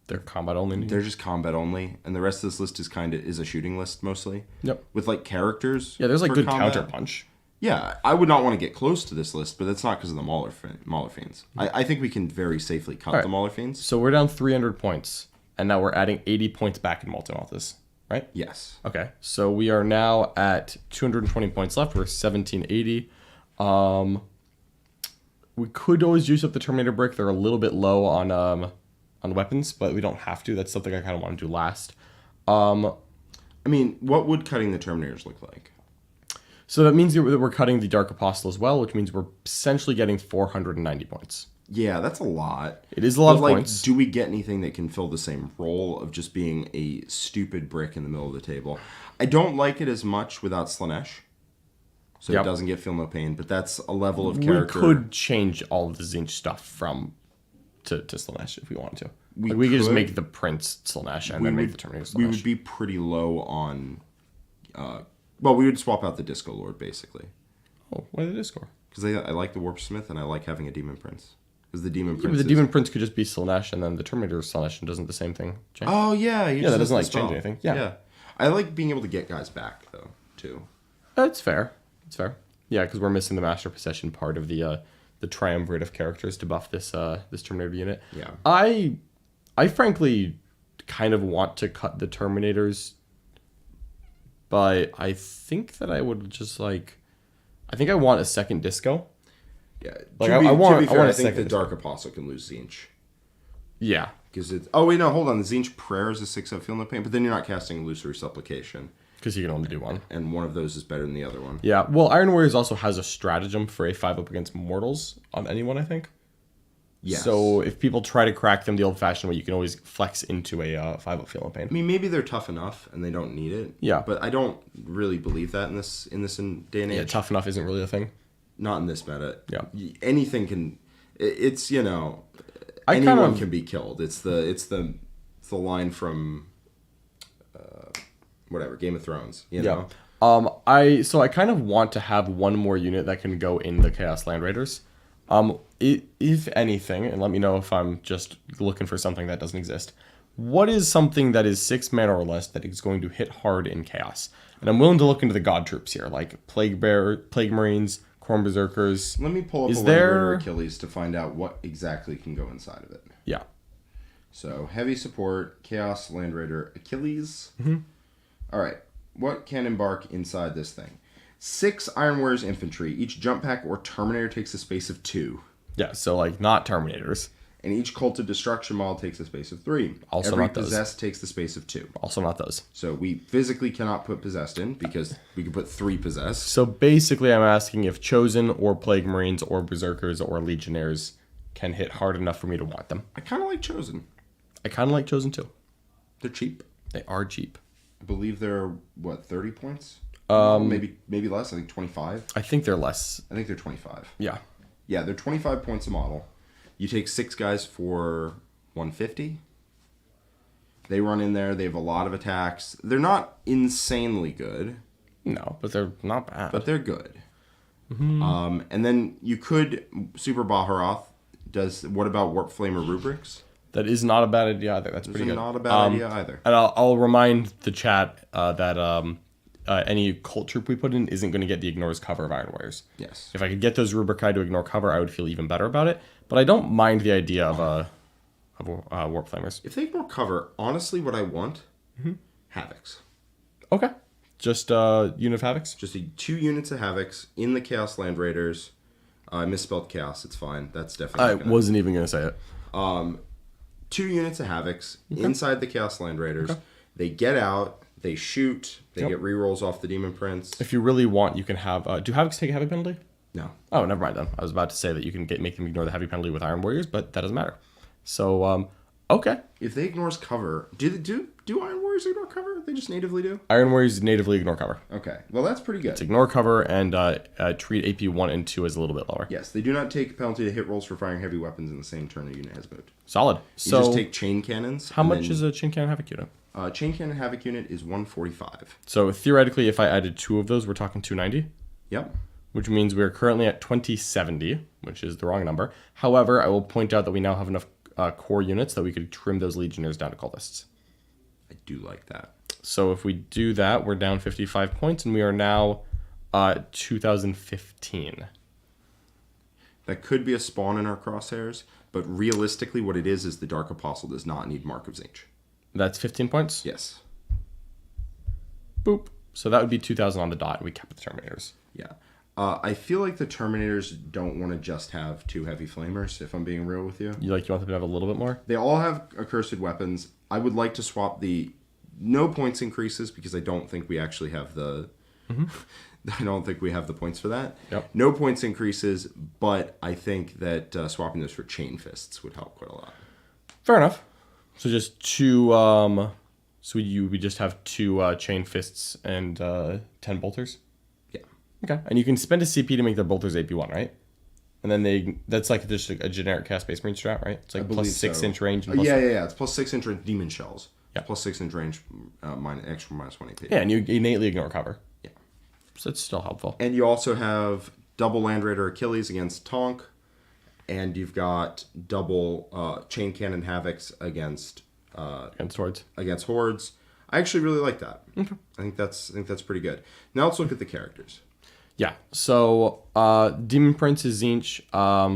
They're combat only. they're just combat only, and the rest of this list is a shooting list mostly. Yep. With characters. Yeah, there's for good combat. counter punch. Yeah, I would not want to get close to this list, but that's not because of the Mauler Fiends. I think we can very safely cut the Mauler Fiends. So we're down 300 points, and now we're adding 80 points back in Multi-Malthus, right? Yes. Okay, so we are now at 220 points left. We're 1780. We could always juice up the Terminator brick. They're a little bit low on weapons, but we don't have to. That's something I kind of want to do last. I mean, what would cutting the Terminators look like? So that means that we're cutting the Dark Apostle as well, which means we're essentially getting 490 points. Yeah, that's a lot. It is a lot of But, points. do we get anything that can fill the same role of just being a stupid brick in the middle of the table? I don't like it as much without Slanesh. So Yep. it doesn't get Feel No Pain, but that's a level of character. We could change all of the Zinch stuff to Slanesh if we wanted to. We could just could. make the Prince Slanesh and then make the Terminator Slanesh. We would be pretty low on... well, we would swap out the Disco Lord, basically. Oh, why did it score? Because I like the Warpsmith, and I like having a Demon Prince. Because the Demon Yeah, Prince but the is- Demon Prince could just be Slanesh, and then the Terminator Slanesh doesn't the same thing change. Oh, yeah. Yeah, that doesn't change anything. Yeah. I like being able to get guys back, though, too. That's fair. It's fair. Yeah, because we're missing the Master Possession part of the triumvirate of characters to buff this Terminator unit. Yeah. I frankly kind of want to cut the Terminators, but I think that I would just I think I want a second Disco. Yeah. Like, to be I want fair, a I think the second- Dark Apostle can lose Zinch. Yeah. Because it's... Oh, wait, no, hold on. The Zinch Prayer is a 6-up Feel No Pain, but then you're not casting Illusory Supplication. Because you can only do one. And one of those is better than the other one. Yeah. Well, Iron Warriors also has a stratagem for a 5-up against mortals on anyone, I think. Yes. So if people try to crack them the old-fashioned way, you can always flex into a 5-up Feel No Pain. I mean, maybe they're tough enough and they don't need it. Yeah. But I don't really believe that in this day and age. Yeah, tough enough isn't really a thing. Not in this meta. Yeah. Anything can... It's, anyone can be killed. It's the line from whatever Game of Thrones. You know. I kind of want to have one more unit that can go in the Chaos Land Raiders. If anything, and let me know if I'm just looking for something that doesn't exist. What is something that is 6 mana or less that is going to hit hard in Chaos? And I'm willing to look into the God troops here, like Plague Marines, Khorne Berserkers. Let me pull up a Land Raider Achilles to find out what exactly can go inside of it. Yeah. So, heavy support, Chaos Land Raider Achilles. All right. What can embark inside this thing? 6 Iron Warriors infantry. Each jump pack or Terminator takes a space of 2. Yeah, so like not Terminators. And each Cult of Destruction model takes a space of 3. Also Every not those. Possessed takes the space of 2. Also not those. So we physically cannot put Possessed in because we can put 3 Possessed. So basically I'm asking if Chosen or Plague Marines or Berserkers or Legionnaires can hit hard enough for me to want them. I kind of like Chosen. I kind of like Chosen too. They're cheap. They are cheap. I believe they're, 30 points? Maybe less. I think 25. I think they're less. I think they're 25. Yeah. Yeah, they're 25 points a model. You take 6 guys for 150. They run in there. They have a lot of attacks. They're not insanely good. No, but they're not bad. But they're good. And then you could Super Baharoth what about Warp Flame or Rubrics? That is not a bad idea either. That's pretty good. Not a bad idea either. And I'll remind the chat that any cult troop we put in isn't going to get the ignores cover of Iron Warriors. Yes. If I could get those Rubricae to ignore cover, I would feel even better about it. But I don't mind the idea of Warp Flamers. If they ignore cover, honestly, what I want, Havocs. Okay. Just unit of Havocs? Just 2 units of Havocs in the Chaos Land Raiders. I misspelled Chaos. It's fine. That's definitely. I wasn't even going to say it. 2 units of Havocs inside the Chaos Land Raiders. Okay. They get out. They shoot. They get rerolls off the Demon Prince. If you really want, you can have. Do Havocs take a heavy penalty? No. Oh, never mind then. I was about to say that you can make them ignore the heavy penalty with Iron Warriors, but that doesn't matter. So, okay. If they ignores cover, do Iron Warriors ignore cover? They just natively do? Iron Warriors natively ignore cover. Okay. Well, that's pretty good. It's ignore cover and treat AP 1 and 2 as a little bit lower. Yes, they do not take penalty to hit rolls for firing heavy weapons in the same turn a unit has moved. Solid. You just take chain cannons. How much is a chain cannon Havoc unit? Chain cannon Havoc unit is 145. So theoretically, if I added 2 of those, we're talking 290? Yep. Which means we're currently at 2070, which is the wrong number. However, I will point out that we now have enough core units that we could trim those Legionnaires down to cultists. I do like that. So if we do that, we're down 55 points, and we are now 2015. That could be a spawn in our crosshairs, but realistically what it is the Dark Apostle does not need Mark of Zinch. That's 15 points? Yes. Boop. So that would be 2,000 on the dot, and we kept the Terminators. Yeah. I feel like the Terminators don't want to just have 2 heavy flamers, if I'm being real with you. You want them to have a little bit more? They all have accursed weapons. I would like to swap the no points increases because I don't think we actually have the... I don't think we have the points for that. Yep. No points increases, but I think that swapping those for chain fists would help quite a lot. Fair enough. So just 2... So we just have 2 chain fists and 10 bolters? Yeah. Okay. And you can spend a CP to make the bolters AP1, right? And then that's like just a generic cast Space Marine strat, right? It's like plus 6-inch range. And yeah. It's plus 6-inch range demon shells. Yeah. Plus 6-inch range extra -1 AP. Yeah, and you innately ignore cover. Yeah. So it's still helpful. And you also have double Land Raider Achilles against Tonk. And you've got double Chain Cannon Havocs against Hordes. Against Hordes. I actually really like that. Okay. I think that's pretty good. Now let's look at the characters. Yeah. So Demon Prince is Zinch,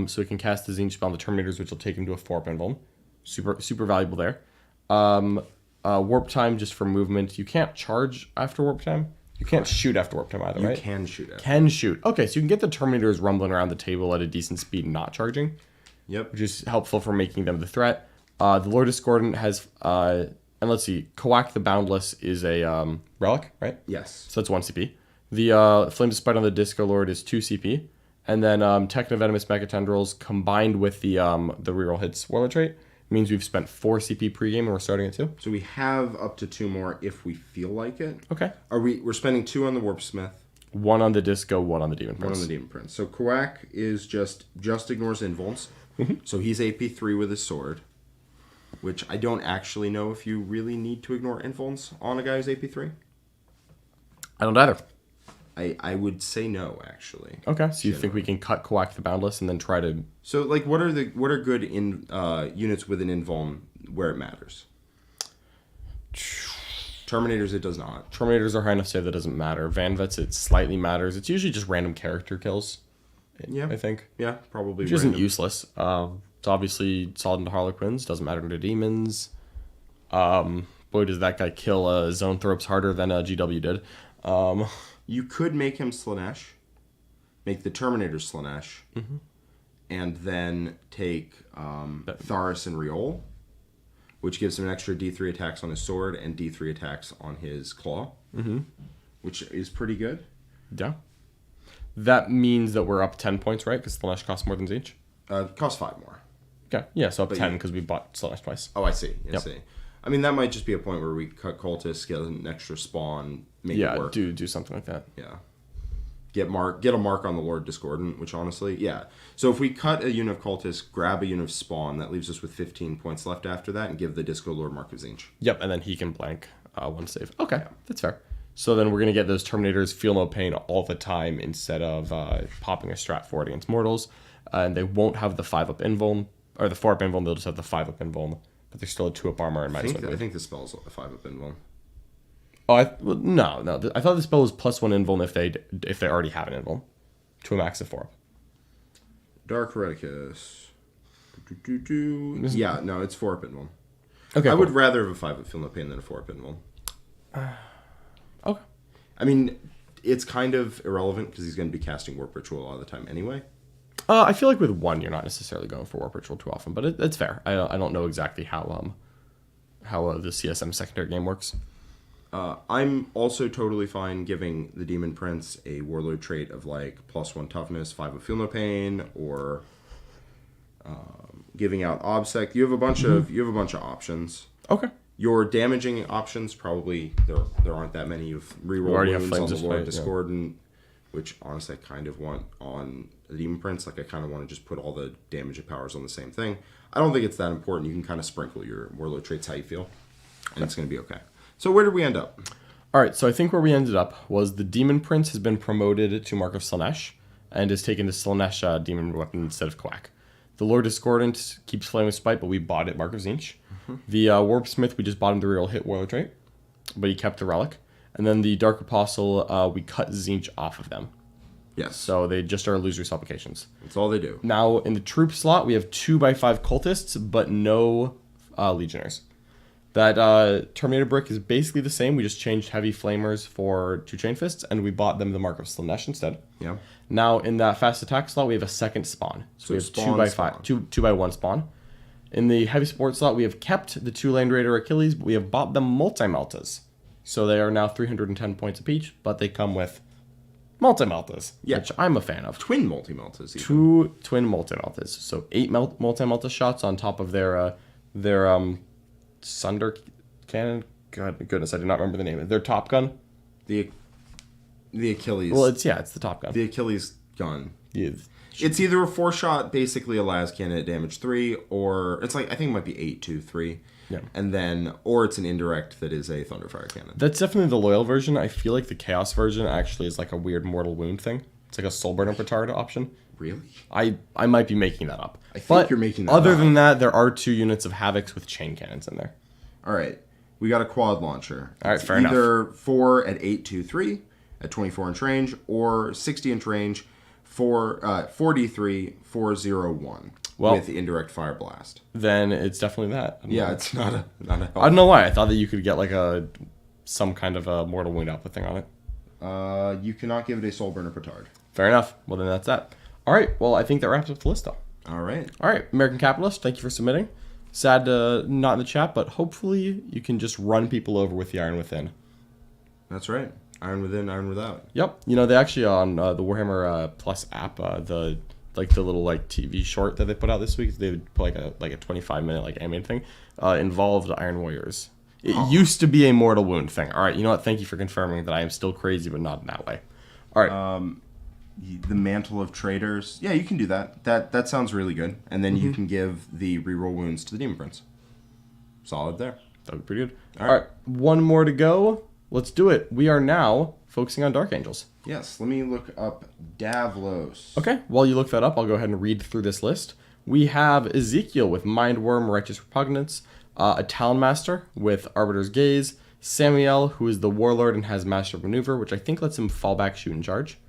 so we can cast the Zinch spell on the Terminators, which will take him to a 4-up invuln. Super valuable there. Warp time just for movement. You can't charge after warp time. You can't shoot after warp time either, right? You can shoot after. Can shoot. Okay, so you can get the Terminators rumbling around the table at a decent speed and not charging. Yep. Which is helpful for making them the threat. The Lord Discordant has, and let's see, Kawak the Boundless is a relic, right? Yes. So that's 1 CP. The Flame Despite on the Disco Lord is 2 CP. And then Technovenomous Megatendrils combined with the reroll hits Warlord trait means we've spent 4 CP pregame and we're starting at 2. So we have up to 2 more if we feel like it. Okay. We're spending 2 on the Warpsmith. 1 on the Disco, 1 on the Demon Prince. 1 on the Demon Prince. So Kawak is just ignores invulns. So he's AP3 with his sword, which I don't actually know if you really need to ignore invulns on a guy who's AP3. I don't either. I would say no, actually. Okay, so you think we can cut Quack the Boundless and then try to... So, like, what are good in units with an invuln where it matters? Terminators, it does not. Terminators are high enough save that doesn't matter. Van Vets, it slightly matters. It's usually just random character kills. Yeah. I think. Yeah, probably. Which isn't useless. It's obviously solid into Harlequins. Doesn't matter to demons. Boy, does that guy kill Zoanthropes harder than GW did. You could make him Slanesh. Make the Terminator Slanesh. Mm-hmm. And then take Tharis and Riol, which gives him an extra D3 attacks on his sword and D3 attacks on his claw. Mm-hmm. Which is pretty good. Yeah. That means that we're up 10 points, right? Because Slanesh costs more than Zinch? Costs 5 more. Okay. Yeah, so up 10 because we bought Slanesh twice. Oh, I see. I see. I mean, that might just be a point where we cut Cultists, get an extra spawn, make it work. Yeah, do something like that. Yeah. Get a mark on the Lord Discordant, which honestly, yeah. So if we cut a unit of Cultists, grab a unit of Spawn, that leaves us with 15 points left after that, and give the Disco Lord Mark of Zinch. Yep, and then he can blank one save. Okay, that's fair. So then we're going to get those Terminators feel no pain all the time instead of popping a strat forward against mortals. And they won't have the 5-up invuln, or the 4-up invuln, they'll just have the 5-up invuln. But they're still a 2-up armor and minus 1 wound. I think the spell's a 5-up invuln. Oh, no. I thought the spell was +1 invuln if they already have an invuln. To a max of 4. Dark Hereticus. Yeah, no, it's 4-up invuln. Okay, I would rather have a 5-up feel no pain than a 4-up invuln. Okay. I mean, it's kind of irrelevant because he's going to be casting Warp Ritual all the time anyway. I feel like with 1, you're not necessarily going for Warp Ritual too often, but it's fair. I don't know exactly how the CSM secondary game works. I'm also totally fine giving the Demon Prince a Warlord trait of like +1 toughness, 5 Feel No Pain, or giving out Obsec. You have a bunch of options. Okay. Your damaging options probably there aren't that many. You've reroll wounds on the Lord Discordant, which honestly I kind of want on the Demon Prince. Like I kind of want to just put all the damage powers on the same thing. I don't think it's that important. You can kind of sprinkle your Warlord traits how you feel, and it's going to be okay. So where did we end up? All right, so I think where we ended up was the Demon Prince has been promoted to Mark of Slanesh and is taken to Slanesh Demon Weapon instead of Quack. The Lord Discordant keeps Flame of Spite, but we bought it Mark of Zinch. Mm-hmm. The Warpsmith, we just bought him the real hit Warlord trait, but he kept the Relic. And then the Dark Apostle, we cut Zinch off of them. Yes. So they just are illusory supplications. That's all they do. Now, in the troop slot, we have 2x5 cultists, but no legionnaires. That Terminator brick is basically the same. We just changed heavy flamers for 2 chain fists, and we bought them the Mark of Slanesh instead. Yeah. Now, in that fast attack slot, we have a second spawn. So we have spawn. 2x1 spawn. In the heavy support slot, we have kept the 2-lane Raider Achilles, but we have bought them multi-meltas. So they are now 310 points apiece, but they come with multi-meltas, which I'm a fan of. Twin multi-meltas. 2 twin multi-meltas. So 8 multi-melta shots on top of their Sunder Cannon. God, goodness, I do not remember the name. Their Top Gun. The Achilles. Well, it's the Top Gun. The Achilles gun. Yeah. It's either a 4-shot, basically a las cannon at damage 3, or it's like I think it might be 8-2-3. Yeah. And then, or it's an indirect that is a Thunderfire cannon. That's definitely the loyal version. I feel like the Chaos version actually is like a weird mortal wound thing. It's like a Soulburner Petard option. Really? I might be making that up. I think you're making that up. Other than that, there are 2 units of Havocs with chain cannons in there. All right. We got a quad launcher. All right, fair enough. Either 4 at 8-2-3 at 24 inch range, or 60 inch range for 43 401 with the indirect fire blast. Then it's definitely that. Yeah, it's not a I don't know why. I thought that you could get like some kind of a mortal wound output thing on it. You cannot give it a Soulburner Petard. Fair enough. Well, then that's that. All right. Well, I think that wraps up the list, though. All right. American Capitalist, thank you for submitting. Sad not in the chat, but hopefully you can just run people over with the Iron Within. That's right. Iron Within, Iron Without. Yep. You know, they actually on the Warhammer Plus app, the little TV short that they put out this week, they put a 25-minute animated thing, involved Iron Warriors. It used to be a mortal wound thing. All right. You know what? Thank you for confirming that I am still crazy, but not in that way. All right. the Mantle of Traitors. Yeah, you can do that. That sounds really good. And then you can give the reroll wounds to the Demon Prince. Solid there. That would be pretty good. All right. One more to go. Let's do it. We are now focusing on Dark Angels. Yes, let me look up Davlos. Okay. While you look that up, I'll go ahead and read through this list. We have Ezekiel with Mindworm, Righteous Repugnance, a Talon Master with Arbiter's Gaze, Samuel, who is the Warlord and has Master of Maneuver, which I think lets him fall back, shoot, and charge.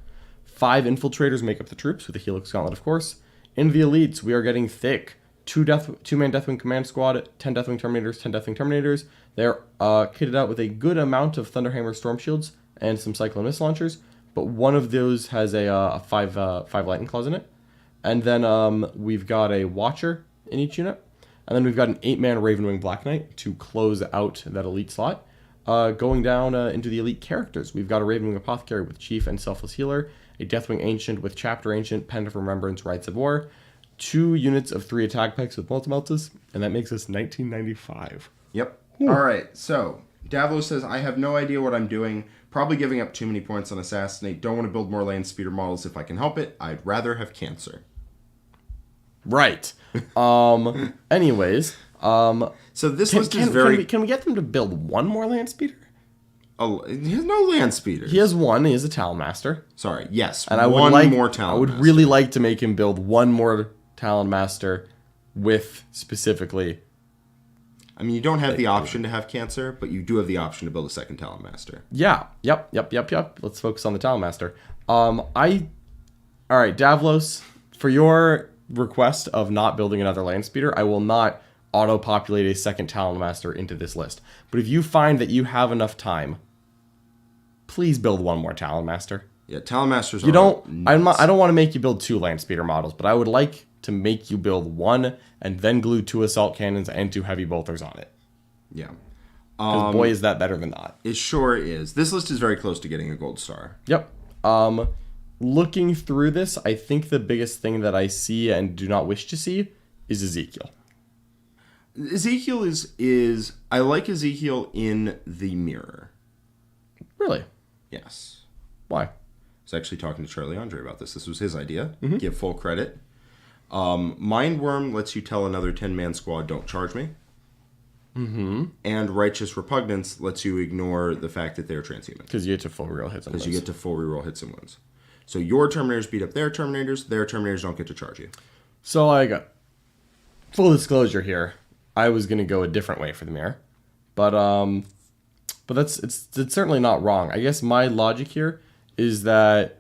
5 Infiltrators make up the troops, with the Helix Gauntlet, of course. In the Elites, we are getting thick. 2-man Deathwing Command Squad, 10 Deathwing Terminators, 10 Deathwing Terminators. They're kitted out with a good amount of Thunderhammer Storm Shields and some Cyclone Missile Launchers, but one of those has a 5 Lightning Claws in it. And then we've got a Watcher in each unit. And then we've got an 8-man Ravenwing Black Knight to close out that Elite slot. Going down into the Elite characters, we've got a Ravenwing Apothecary with Chief and Selfless Healer, a Deathwing Ancient with Chapter Ancient, Pen of Remembrance, Rites of War, 2 units of 3 attack packs with Multimeltas, and that makes us 1995. Yep. All right, so Davlos says, I have no idea what I'm doing. Probably giving up too many points on Assassinate. Don't want to build more Land Speeder models if I can help it. I'd rather have cancer. Right. Anyways. So this list is very... Can we get them to build one more Land Speeder? Oh, he has no Land Speeders. He has one. He is a Talon Master. Sorry, yes. And I would really like to make him build one more Talon Master with specifically... I mean, you don't have the option to have cancer, but you do have the option to build a second Talon Master. Yeah. Yep. Let's focus on the Talon Master. All right, Davlos, for your request of not building another Land Speeder, I will not auto-populate a second Talon Master into this list. But if you find that you have enough time, please build one more Talon Master. Yeah, Talon Masters I don't want to make you build 2 Land Speeder models, but I would like to make you build one and then glue 2 Assault Cannons and 2 Heavy Bolters on it. Yeah. Because boy, is that better than not. It sure is. This list is very close to getting a gold star. Yep. Looking through this, I think the biggest thing that I see and do not wish to see is Ezekiel. Ezekiel is I like Ezekiel in the mirror. Really? Yes. Why? I was actually talking to Charlie Andre about this. This was his idea. Mm-hmm. Give full credit. Mindworm lets you tell another 10-man squad, don't charge me. Mm-hmm. And Righteous Repugnance lets you ignore the fact that they're transhuman. Because you get to full reroll hits and wounds. Because you get to full reroll hits and wounds. So your Terminators beat up their Terminators don't get to charge you. So I got full disclosure here. I was going to go a different way for the mirror. But it's certainly not wrong. I guess my logic here is that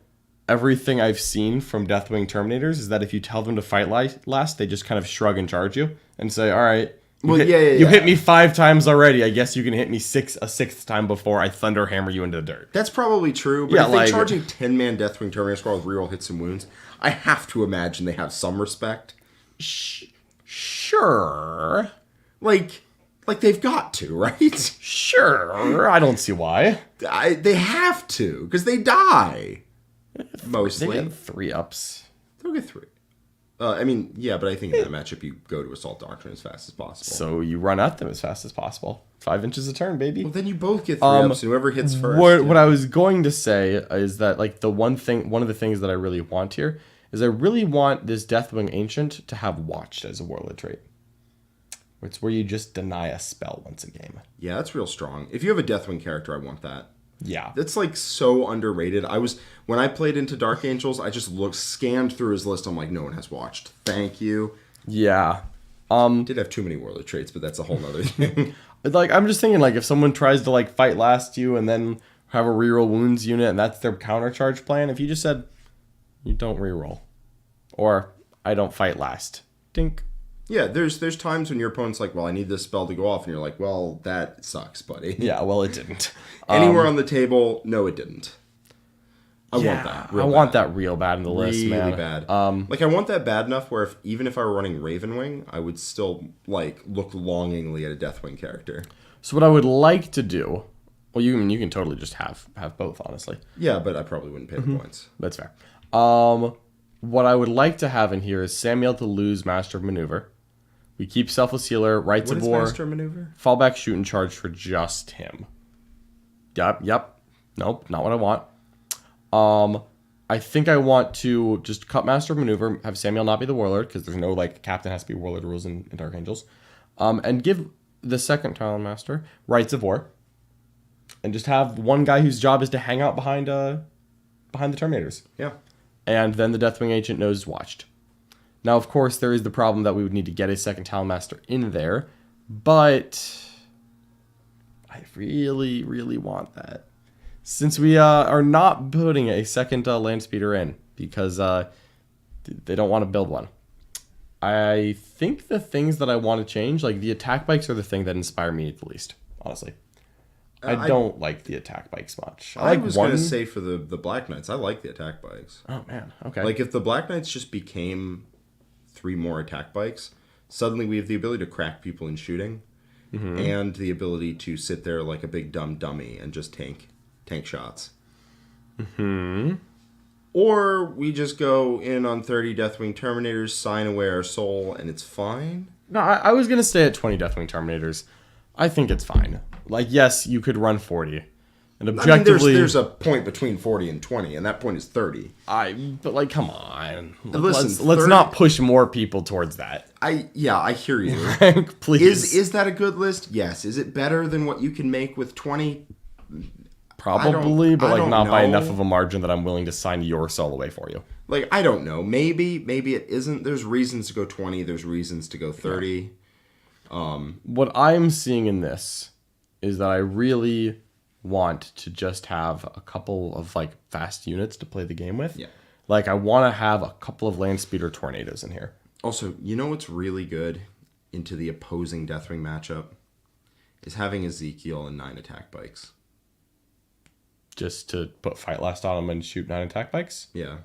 everything I've seen from Deathwing Terminators is that if you tell them to fight last, they just kind of shrug and charge you and say, all right, you hit me 5 times already. I guess you can hit me a 6th time before I thunder hammer you into the dirt. That's probably true, but if they charge a 10-man Deathwing Terminator squad with reroll hits and wounds, I have to imagine they have some respect. Sure. Like they've got to, right? Sure. I don't see why. They have to, because they die. Mostly. They get 3 ups. They'll get 3. I mean, yeah, but I think in that matchup you go to Assault Doctrine as fast as possible. So you run at them as fast as possible. 5 inches a turn, baby. Well, then you both get 3 ups, and whoever hits first. What I was going to say is that like one of the things that I really want here is I really want this Deathwing Ancient to have Watched as a Warlord trait. It's where you just deny a spell once a game. Yeah, that's real strong. If you have a Deathwing character, I want that. Yeah. That's like so underrated. When I played into Dark Angels, I just scanned through his list. I'm like, no one has Watched. Thank you. Yeah. Did have too many Warlord traits, but that's a whole nother thing. Like, I'm just thinking, like, if someone tries to, like, fight last you and then have a reroll wounds unit and that's their countercharge plan, if you just said, you don't reroll. Or, I don't fight last. Dink. Yeah, there's times when your opponent's like, well, I need this spell to go off, and you're like, well, that sucks, buddy. Yeah, well, it didn't. Anywhere on the table, no, it didn't. I want that. I want that real bad in the list, man. Really bad. I want that bad enough where even if I were running Ravenwing, I would still look longingly at a Deathwing character. So what I would like to do, well, you can totally just have both, honestly. Yeah, but I probably wouldn't pay the points. That's fair. What I would like to have in here is Samuel to lose Master of Maneuver. We keep Selfless Healer, Rites of War. What is Master of Maneuver? Fallback, shoot, and charge for just him. Yep. Nope, not what I want. I think I want to just cut Master of Maneuver, have Samuel not be the Warlord, because there's no, like, Captain has to be Warlord rules in Dark Angels. And give the second Talon Master Rights of War. And just have one guy whose job is to hang out behind the Terminators. Yeah. And then the Deathwing Agent knows watched. Now, of course, there is the problem that we would need to get a second Talon Master in there. But I really, really want that. Since we are not putting a second land speeder in because they don't want to build one. I think the things that I want to change, like the attack bikes, are the thing that inspire me the least, honestly. I don't like the attack bikes much. I was going to say for the Black Knights, I like the attack bikes. Oh, man. Okay. Like, if the Black Knights just became 3 more attack bikes, suddenly we have the ability to crack people in shooting and the ability to sit there like a big dumb dummy and just tank shots. Or we just go in on 30 Deathwing Terminators, sign away our soul, and it's fine. No, I was going to stay at 20 Deathwing Terminators. I think it's fine. Like, yes, you could run 40. And objectively... there's a point between 40 and 20, and that point is 30. But, like, come on. Listen, let's not push more people towards that. I hear you. Please. Is that a good list? Yes. Is it better than what you can make with 20? Probably, but, like, not by know. enough of a margin that I'm willing to sign your soul away for you. Like, I don't know. Maybe it isn't. There's reasons to go 20. There's reasons to go 30. What I'm seeing in this is that I really want to just have a couple of, like, fast units to play the game with. Yeah. Like, I want to have a couple of land speeder tornadoes in here. Also, you know what's really good into the opposing Deathwing matchup? Is having Ezekiel and 9 attack bikes. Just to put Fight Last on him and shoot 9 attack bikes? Yeah.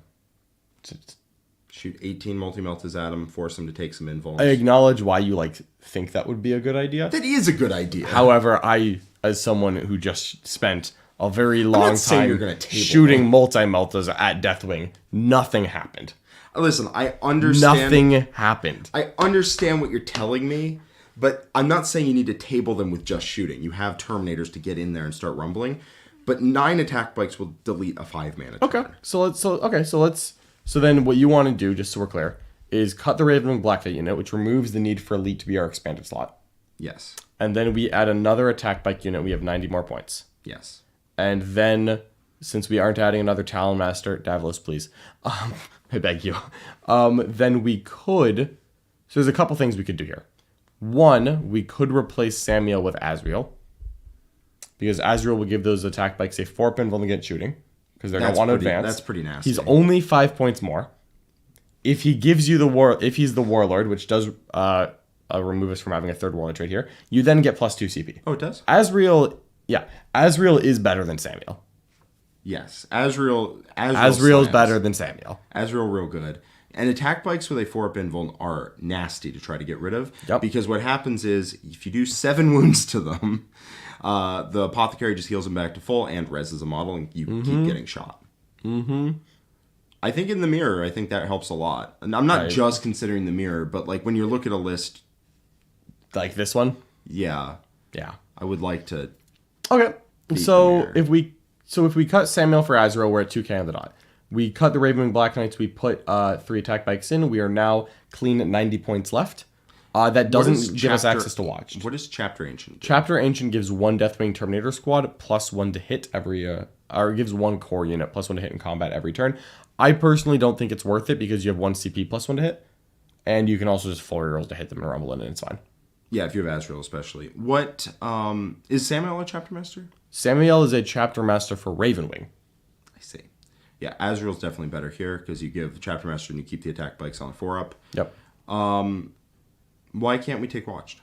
Shoot 18 multi-meltas at him, force him to take some invulns. I acknowledge why you, like, think that would be a good idea. That is a good idea. However, I, as someone who just spent a very long time you're gonna table shooting them. multi-meltas at Deathwing, nothing happened. Listen, I understand. Nothing happened. I understand what you're telling me, but I'm not saying you need to table them with just shooting. You have Terminators to get in there and start rumbling, but 9 attack bikes will delete a 5-mana. Okay, so then what you want to do, just so we're clear, is cut the Ravenwing Black Knight unit, which removes the need for Elite to be our expanded slot. Yes. And then we add another attack bike unit. We have 90 more points. Yes. And then, since we aren't adding another Talon Master, Davlos, please. I beg you. Then we could... So there's a couple things we could do here. One, we could replace Samuel with Azrael. Because Azrael will give those attack bikes a 4-pin vulnerable against shooting. Because they're going to want to advance. That's pretty nasty. He's only 5 points more. If he gives you if he's the Warlord, which does remove us from having a third Warlord trait here, you then get +2 CP. Oh, it does? Azrael is better than Samuel. Yes. Azrael's better than Samuel. Azrael real good. And attack bikes with a 4-up invuln are nasty to try to get rid of. Yep. Because what happens is, if you do 7 wounds to them, the Apothecary just heals them back to full and reses a model, and you keep getting shot. I think in the mirror, I think that helps a lot. And I'm not just considering the mirror, but like when you look at a list... Like this one? Yeah. Yeah. I would like to... Okay. So if we cut Samuel for Azrael, we're at 2k on the dot. We cut the Ravenwing Black Knights, we put 3 attack bikes in. We are now clean at 90 points left. That doesn't give us access to watch. What does Chapter Ancient do? Chapter Ancient gives 1 Deathwing Terminator squad +1 to hit every... or gives 1 core unit +1 to hit in combat every turn. I personally don't think it's worth it because you have 1 CP +1 to hit. And you can also just full reroll to hit them and rumble in and it's fine. Yeah, if you have Azrael especially. What, is Samuel a Chapter Master? Samuel is a Chapter Master for Ravenwing. I see. Yeah, Azrael's definitely better here because you give the Chapter Master and you keep the attack bikes on 4-up. Yep. Why can't we take Watched?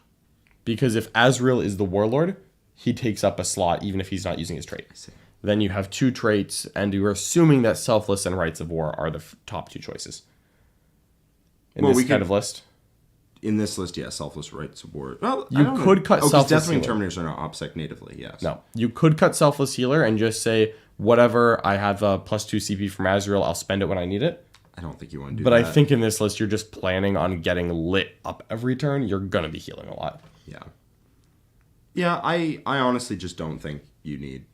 Because if Azrael is the Warlord, he takes up a slot even if he's not using his trait. I see. Then you have 2 traits, and you're assuming that Selfless and Rights of War are the top 2 choices. In this kind of list? In this list, yeah, Selfless, Rights of War. Well, you could cut Selfless Deathwing Healer. Terminators are not OPSEC natively, yes. No. You could cut Selfless Healer and just say, whatever, I have a +2 CP from Azrael, I'll spend it when I need it. I don't think you want to do that. But I think in this list, you're just planning on getting lit up every turn. You're going to be healing a lot. Yeah. Yeah, I honestly just don't think you need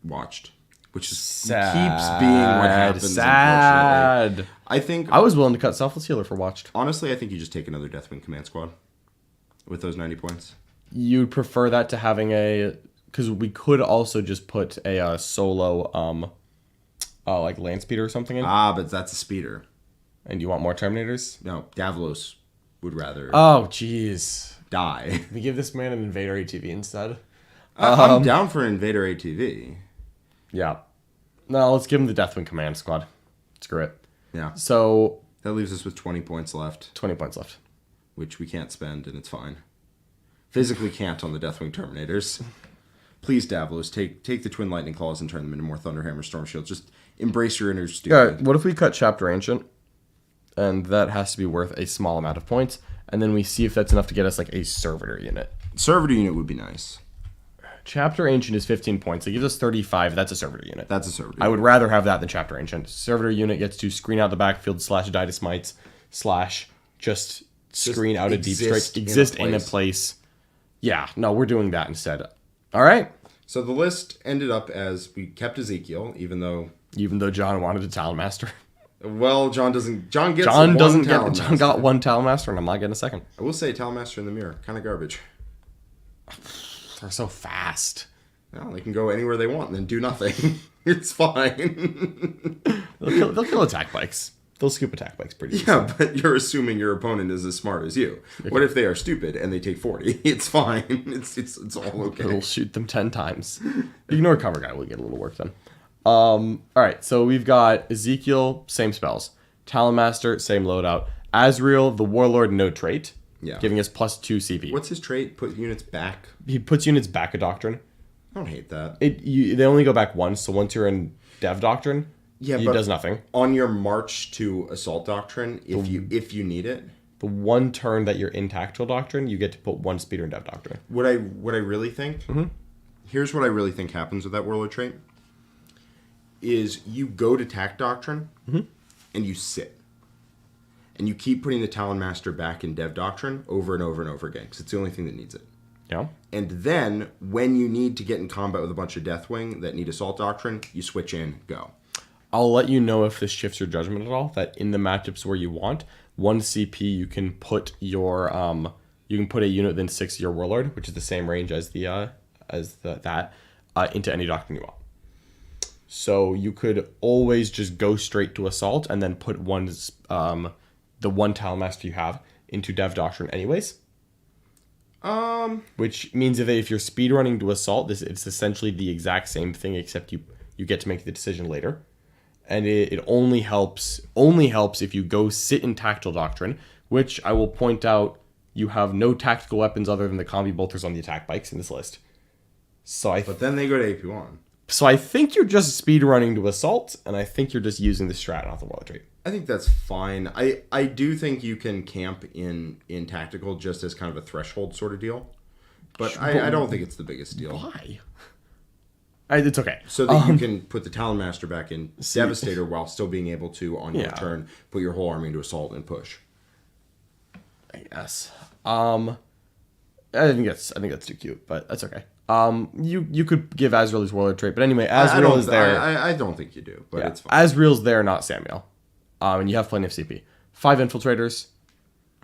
Watched. which is Sad. keeps being what happens. Sad. Unfortunately, I was willing to cut Selfless Healer for Watched. honestly, I think you just take another Deathwing Command Squad with those 90 points. You'd prefer that to having because we could also just put a solo like land speeder or something in. But that's a speeder. And you want more Terminators? No, Davlos would rather Oh, jeez. die. We give this man an Invader ATV instead. I'm down for an Invader ATV. Yeah. No, let's give him the Deathwing Command Squad. Screw it. Yeah. So That leaves us with 20 points left, 20 points left. which we can't spend, and it's fine. Physically can't on the Deathwing Terminators. Please, Davlos, take the Twin Lightning Claws and turn them into more Thunderhammer Storm Shields. Just embrace your inner All stupid. right, what if we cut Chapter Ancient? And that has to be worth a small amount of points. And then we see if that's enough to get us like a Servitor unit. Servitor unit would be nice. Chapter Ancient is 15 points. It gives us 35. That's a Servitor unit. That's a Servitor I would rather have that than Chapter Ancient. Servitor unit gets to screen out the backfield / die to smites / just screen out a deep strike. Exist in a place. Yeah, no, we're doing that instead. All right. So the list ended up as we kept Ezekiel, even though John wanted a Talonmaster. well, John gets John Talonmaster. got one Talonmaster, and I'm not getting a second. I will say Talonmaster in the mirror, kind of garbage. They're so fast. Well, they can go anywhere they want and then do nothing. It's fine. They'll kill attack bikes. They'll scoop attack bikes pretty easily. Yeah, but you're assuming your opponent is as smart as you. Okay. What if they are stupid and they take 40? It's fine. It's all okay. It'll shoot them 10 times. Ignore cover guy. We'll get a little work done. All right, so we've got Ezekiel, same spells. Talonmaster, same loadout. Azrael, the Warlord, no trait. Yeah. Giving us +2 CP. What's his trait? Put units back? He puts units back a Doctrine. I don't hate that. They only go back once, so once you're in Dev Doctrine, it does nothing. On your march to Assault Doctrine, if you need it, the one turn that you're in Tactical Doctrine, you get to put one speeder in Dev Doctrine. What I really think, here's what I really think happens with that Warlord trait, is you go to Tact Doctrine, and you sit. And you keep putting the Talonmaster back in Dev Doctrine over and over and over again, because it's the only thing that needs it. Yeah. And then, when you need to get in combat with a bunch of Deathwing that need Assault Doctrine, you switch in, go. I'll let you know if this shifts your judgment at all, that in the matchups where you want, 1 CP you can put your you can put a unit within 6 of your Warlord, which is the same range as that, into any doctrine you want. So you could always just go straight to Assault and then put the one Talonmaster you have into Dev Doctrine anyways. Which means if you're speedrunning to Assault, it's essentially the exact same thing, except you get to make the decision later. And it only helps if you go sit in Tactical Doctrine, which I will point out, you have no tactical weapons other than the combi bolters on the attack bikes in this list. But then they go to AP1. So I think you're just speedrunning to Assault, and I think you're just using the strat, not the Warlord trait. I think that's fine. I do think you can camp in Tactical just as kind of a threshold sort of deal. But I don't think it's the biggest deal. Why? It's okay. So that you can put the Talonmaster back in Devastator while still being able to, on your turn, put your whole army into Assault and push. I guess. I think that's too cute, but that's okay. You could give Azrael his Warlord trait, but anyway, Azrael is there. I don't think you do, but it's fine. Azrael's there, not Samuel. And you have plenty of CP. 5 Infiltrators.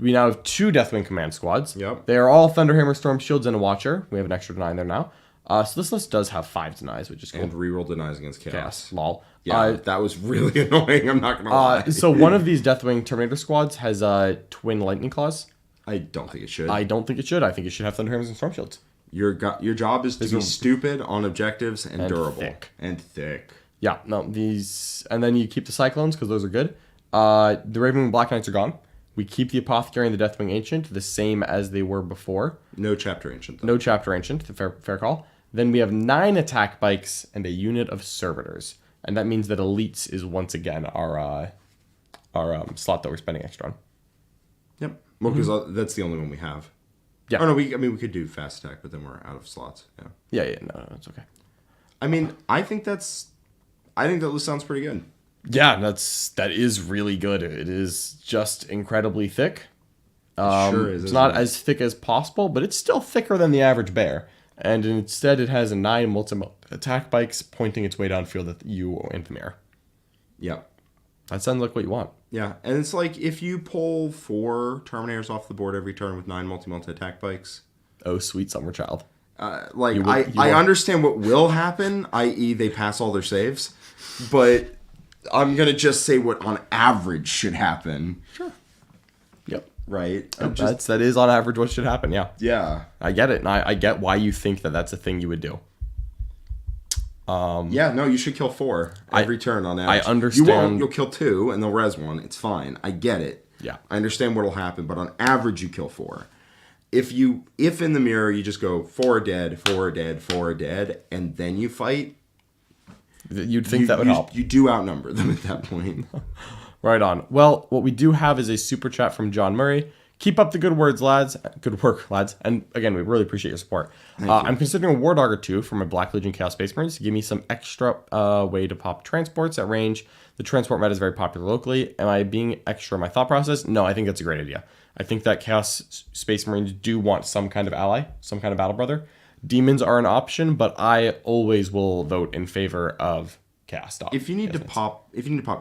We now have 2 Deathwing Command Squads. Yep. They are all Thunderhammer, Storm Shields, and a Watcher. We have an extra deny there now. So this list does have 5 denies, which is cool. And reroll denies against Chaos. Lol. Yeah, that was really annoying, I'm not going to lie. So one of these Deathwing Terminator squads has Twin Lightning Claws. I don't think it should. I don't think it should. I think it should have Thunderhammers and Storm Shields. Your job is to be stupid on objectives and durable. And thick. Yeah, no, these... And then you keep the Cyclones, because those are good. The Ravenwing Black Knights are gone. We keep the Apothecary and the Deathwing Ancient the same as they were before. No Chapter Ancient, though. No Chapter Ancient, the fair call. Then we have 9 attack bikes and a unit of servitors. And that means that elites is once again our slot that we're spending extra on. Yep. Well, because that's the only one we have. Yeah. Oh, no, we could do fast attack, but then we're out of slots. Yeah. Yeah, no, it's okay. I mean, I think that list sounds pretty good. Yeah, that is really good. It is just incredibly thick. It sure is. It's not as thick as possible, but it's still thicker than the average bear. And instead, it has 9 multi-attack bikes pointing its way downfield at you in the mirror. Yep. That sounds like what you want. Yeah, and it's like if you pull 4 Terminators off the board every turn with 9 multi-attack bikes. Oh, sweet summer child. I understand what will happen, i.e. they pass all their saves, but I'm going to just say what on average should happen. Sure. Yep. Right? That is on average what should happen, yeah. Yeah. I get it, and I get why you think that that's a thing you would do. Yeah, no, you should kill 4 every turn on average. I understand. You won't, you'll kill 2 and they'll res 1. It's fine. I get it. Yeah. I understand what'll happen, but on average you kill 4. If in the mirror you just go 4 dead, 4 dead, 4 dead, and then you fight, you'd think that would help. You do outnumber them at that point. Right on. Well, what we do have is a super chat from John Murray. Keep up the good words, lads. Good work, lads. And again, we really appreciate your support. I'm considering a War Dog or 2 for my Black Legion Chaos Space Marines to give me some extra way to pop transports at range. The transport meta is very popular locally. Am I being extra in my thought process? No, I think that's a great idea. I think that Chaos Space Marines do want some kind of ally, some kind of battle brother. Demons are an option, but I always will vote in favor of Chaos Dog. If you need to pop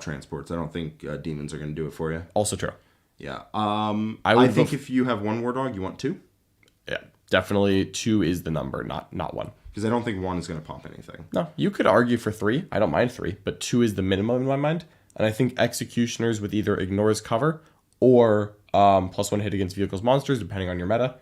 transports, I don't think demons are going to do it for you. Also true. Yeah. I think if you have 1 War Dog, you want 2? Yeah, definitely 2 is the number, not 1. Because I don't think 1 is going to pop anything. No, you could argue for 3. I don't mind 3, but 2 is the minimum in my mind. And I think Executioners with either ignores cover or +1 hit against vehicles monsters, depending on your meta.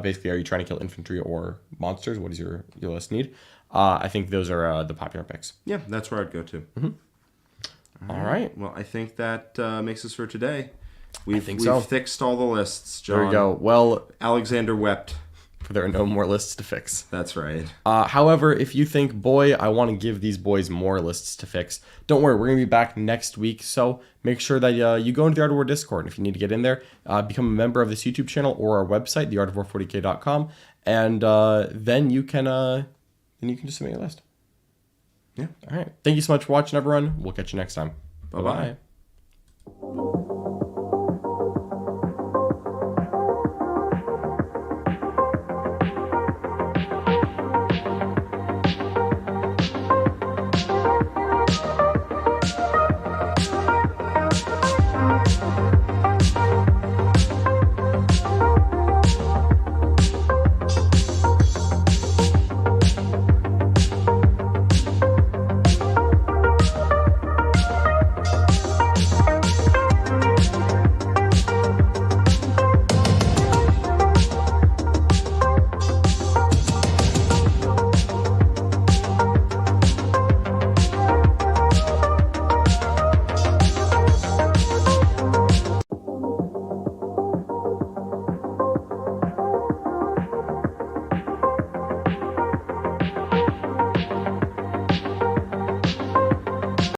Basically, are you trying to kill infantry or monsters? What does your list need? I think those are the popular picks. Yeah, that's where I'd go to. Mm-hmm. All right. Well, I think that makes us for today. We've fixed all the lists, John. There we go. Well, Alexander wept. There are no more lists to fix. That's right. However, if you think, boy, I want to give these boys more lists to fix, don't worry. We're going to be back next week. So make sure that you go into the Art of War Discord. If you need to get in there, become a member of this YouTube channel or our website, theartofwar40k.com. And then you can just submit your list. Yeah. All right. Thank you so much for watching, everyone. We'll catch you next time. Bye-bye. Bye-bye.